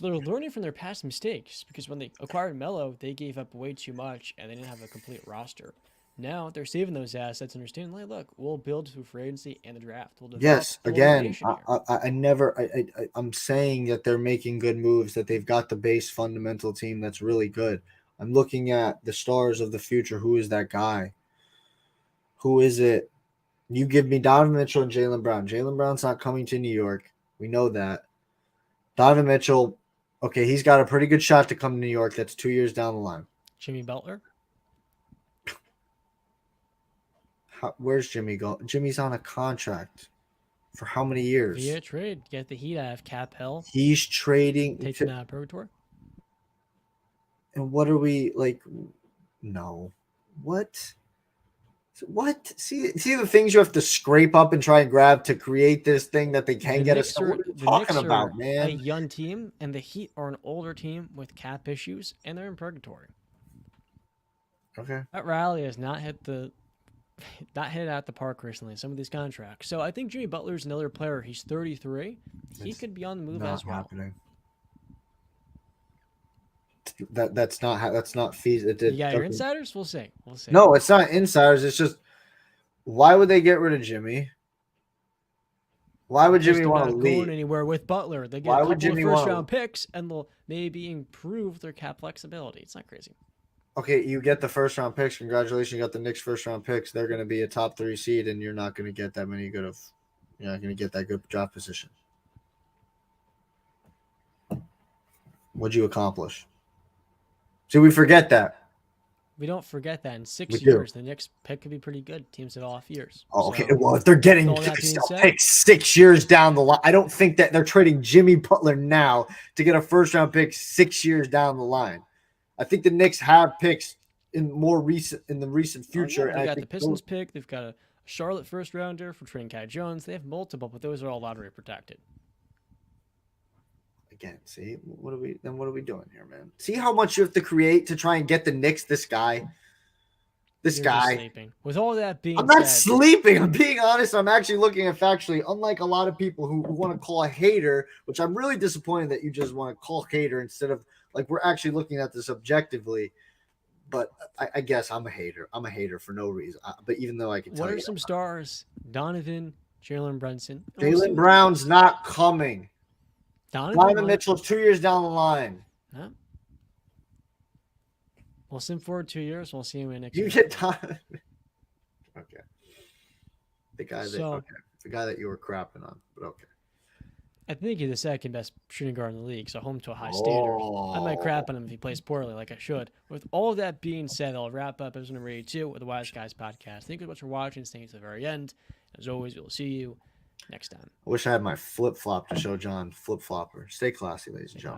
they're learning from their past mistakes because when they acquired Melo, they gave up way too much and they didn't have a complete roster. Now they're saving those assets and understanding, like, look, we'll build through free agency and the draft. Yes, again, I'm saying that they're making good moves, that they've got the base fundamental team that's really good. I'm looking at the stars of the future. Who is that guy? Who is it? You give me Donovan Mitchell and Jalen Brown. Jalen Brown's not coming to New York. We know that. Donovan Mitchell, okay, he's got a pretty good shot to come to New York. That's 2 years down the line. Jimmy Butler? Where's Jimmy going? Jimmy's on a contract for how many years? Via trade. Get the Heat out of cap hell. He's trading. Take them out of purgatory. And what are we like? No. What? What? See the things you have to scrape up and try and grab to create this thing that they can get us. What are you talking about, man? A young team, and the Heat are an older team with cap issues, and they're in purgatory. Okay. Pat Riley has not hit it out the park recently in some of these contracts. So I think Jimmy Butler's another player. He's 33. He could be on the move as well. Happening. That's not feasible. You got your insiders? We'll see. No, it's not insiders. It's just, why would they get rid of Jimmy? Why would Jimmy want to leave? Going anywhere with Butler? They get a couple of first-round picks, and they'll maybe improve their cap flexibility. It's not crazy. Okay, you get the first-round picks. Congratulations, you got the Knicks first-round picks. They're going to be a top 3 seed, and you're not going to get that many good of. You're not going to get that good draft position. What'd you accomplish? See, we forget that. We don't forget that in 6 years, the Knicks pick could be pretty good. Teams have off years. Oh, okay. So, well, if they're getting picks 6 years down the line, I don't think that they're trading Jimmy Butler now to get a first-round pick 6 years down the line. I think the Knicks have picks in the recent future. They I got think the Pistons pick. They've got a Charlotte first rounder for Trent Kai Jones. They have multiple, but those are all lottery protected. Again, see, what are we doing here, man? See how much you have to create to try and get the Knicks this guy. You're just sleeping. With all that being I'm not said, sleeping. I'm being honest. I'm actually looking at factually, unlike a lot of people who want to call a hater, which I'm really disappointed that you just want to call hater instead of like we're actually looking at this objectively. But I guess I'm a hater. I'm a hater for no reason. But even though I can tell what you. are some stars? Donovan, Jalen Brunson. Jalen Brown's not coming. Donovan Mitchell's 2 years down the line. No. We'll sim forward 2 years. We'll see him in next year. You get time. Okay. The guy that you were crapping on, but okay. I think he's the second best shooting guard in the league, so home to a high standard. I might crap on him if he plays poorly, like I should. With all of that being said, I'll wrap up episode number 82 with the Wise Guys podcast. Thank you so much for watching. Staying to the very end. As always, we'll see you next time. I wish I had my flip flop to show John flip flopper. Stay classy, ladies and gentlemen.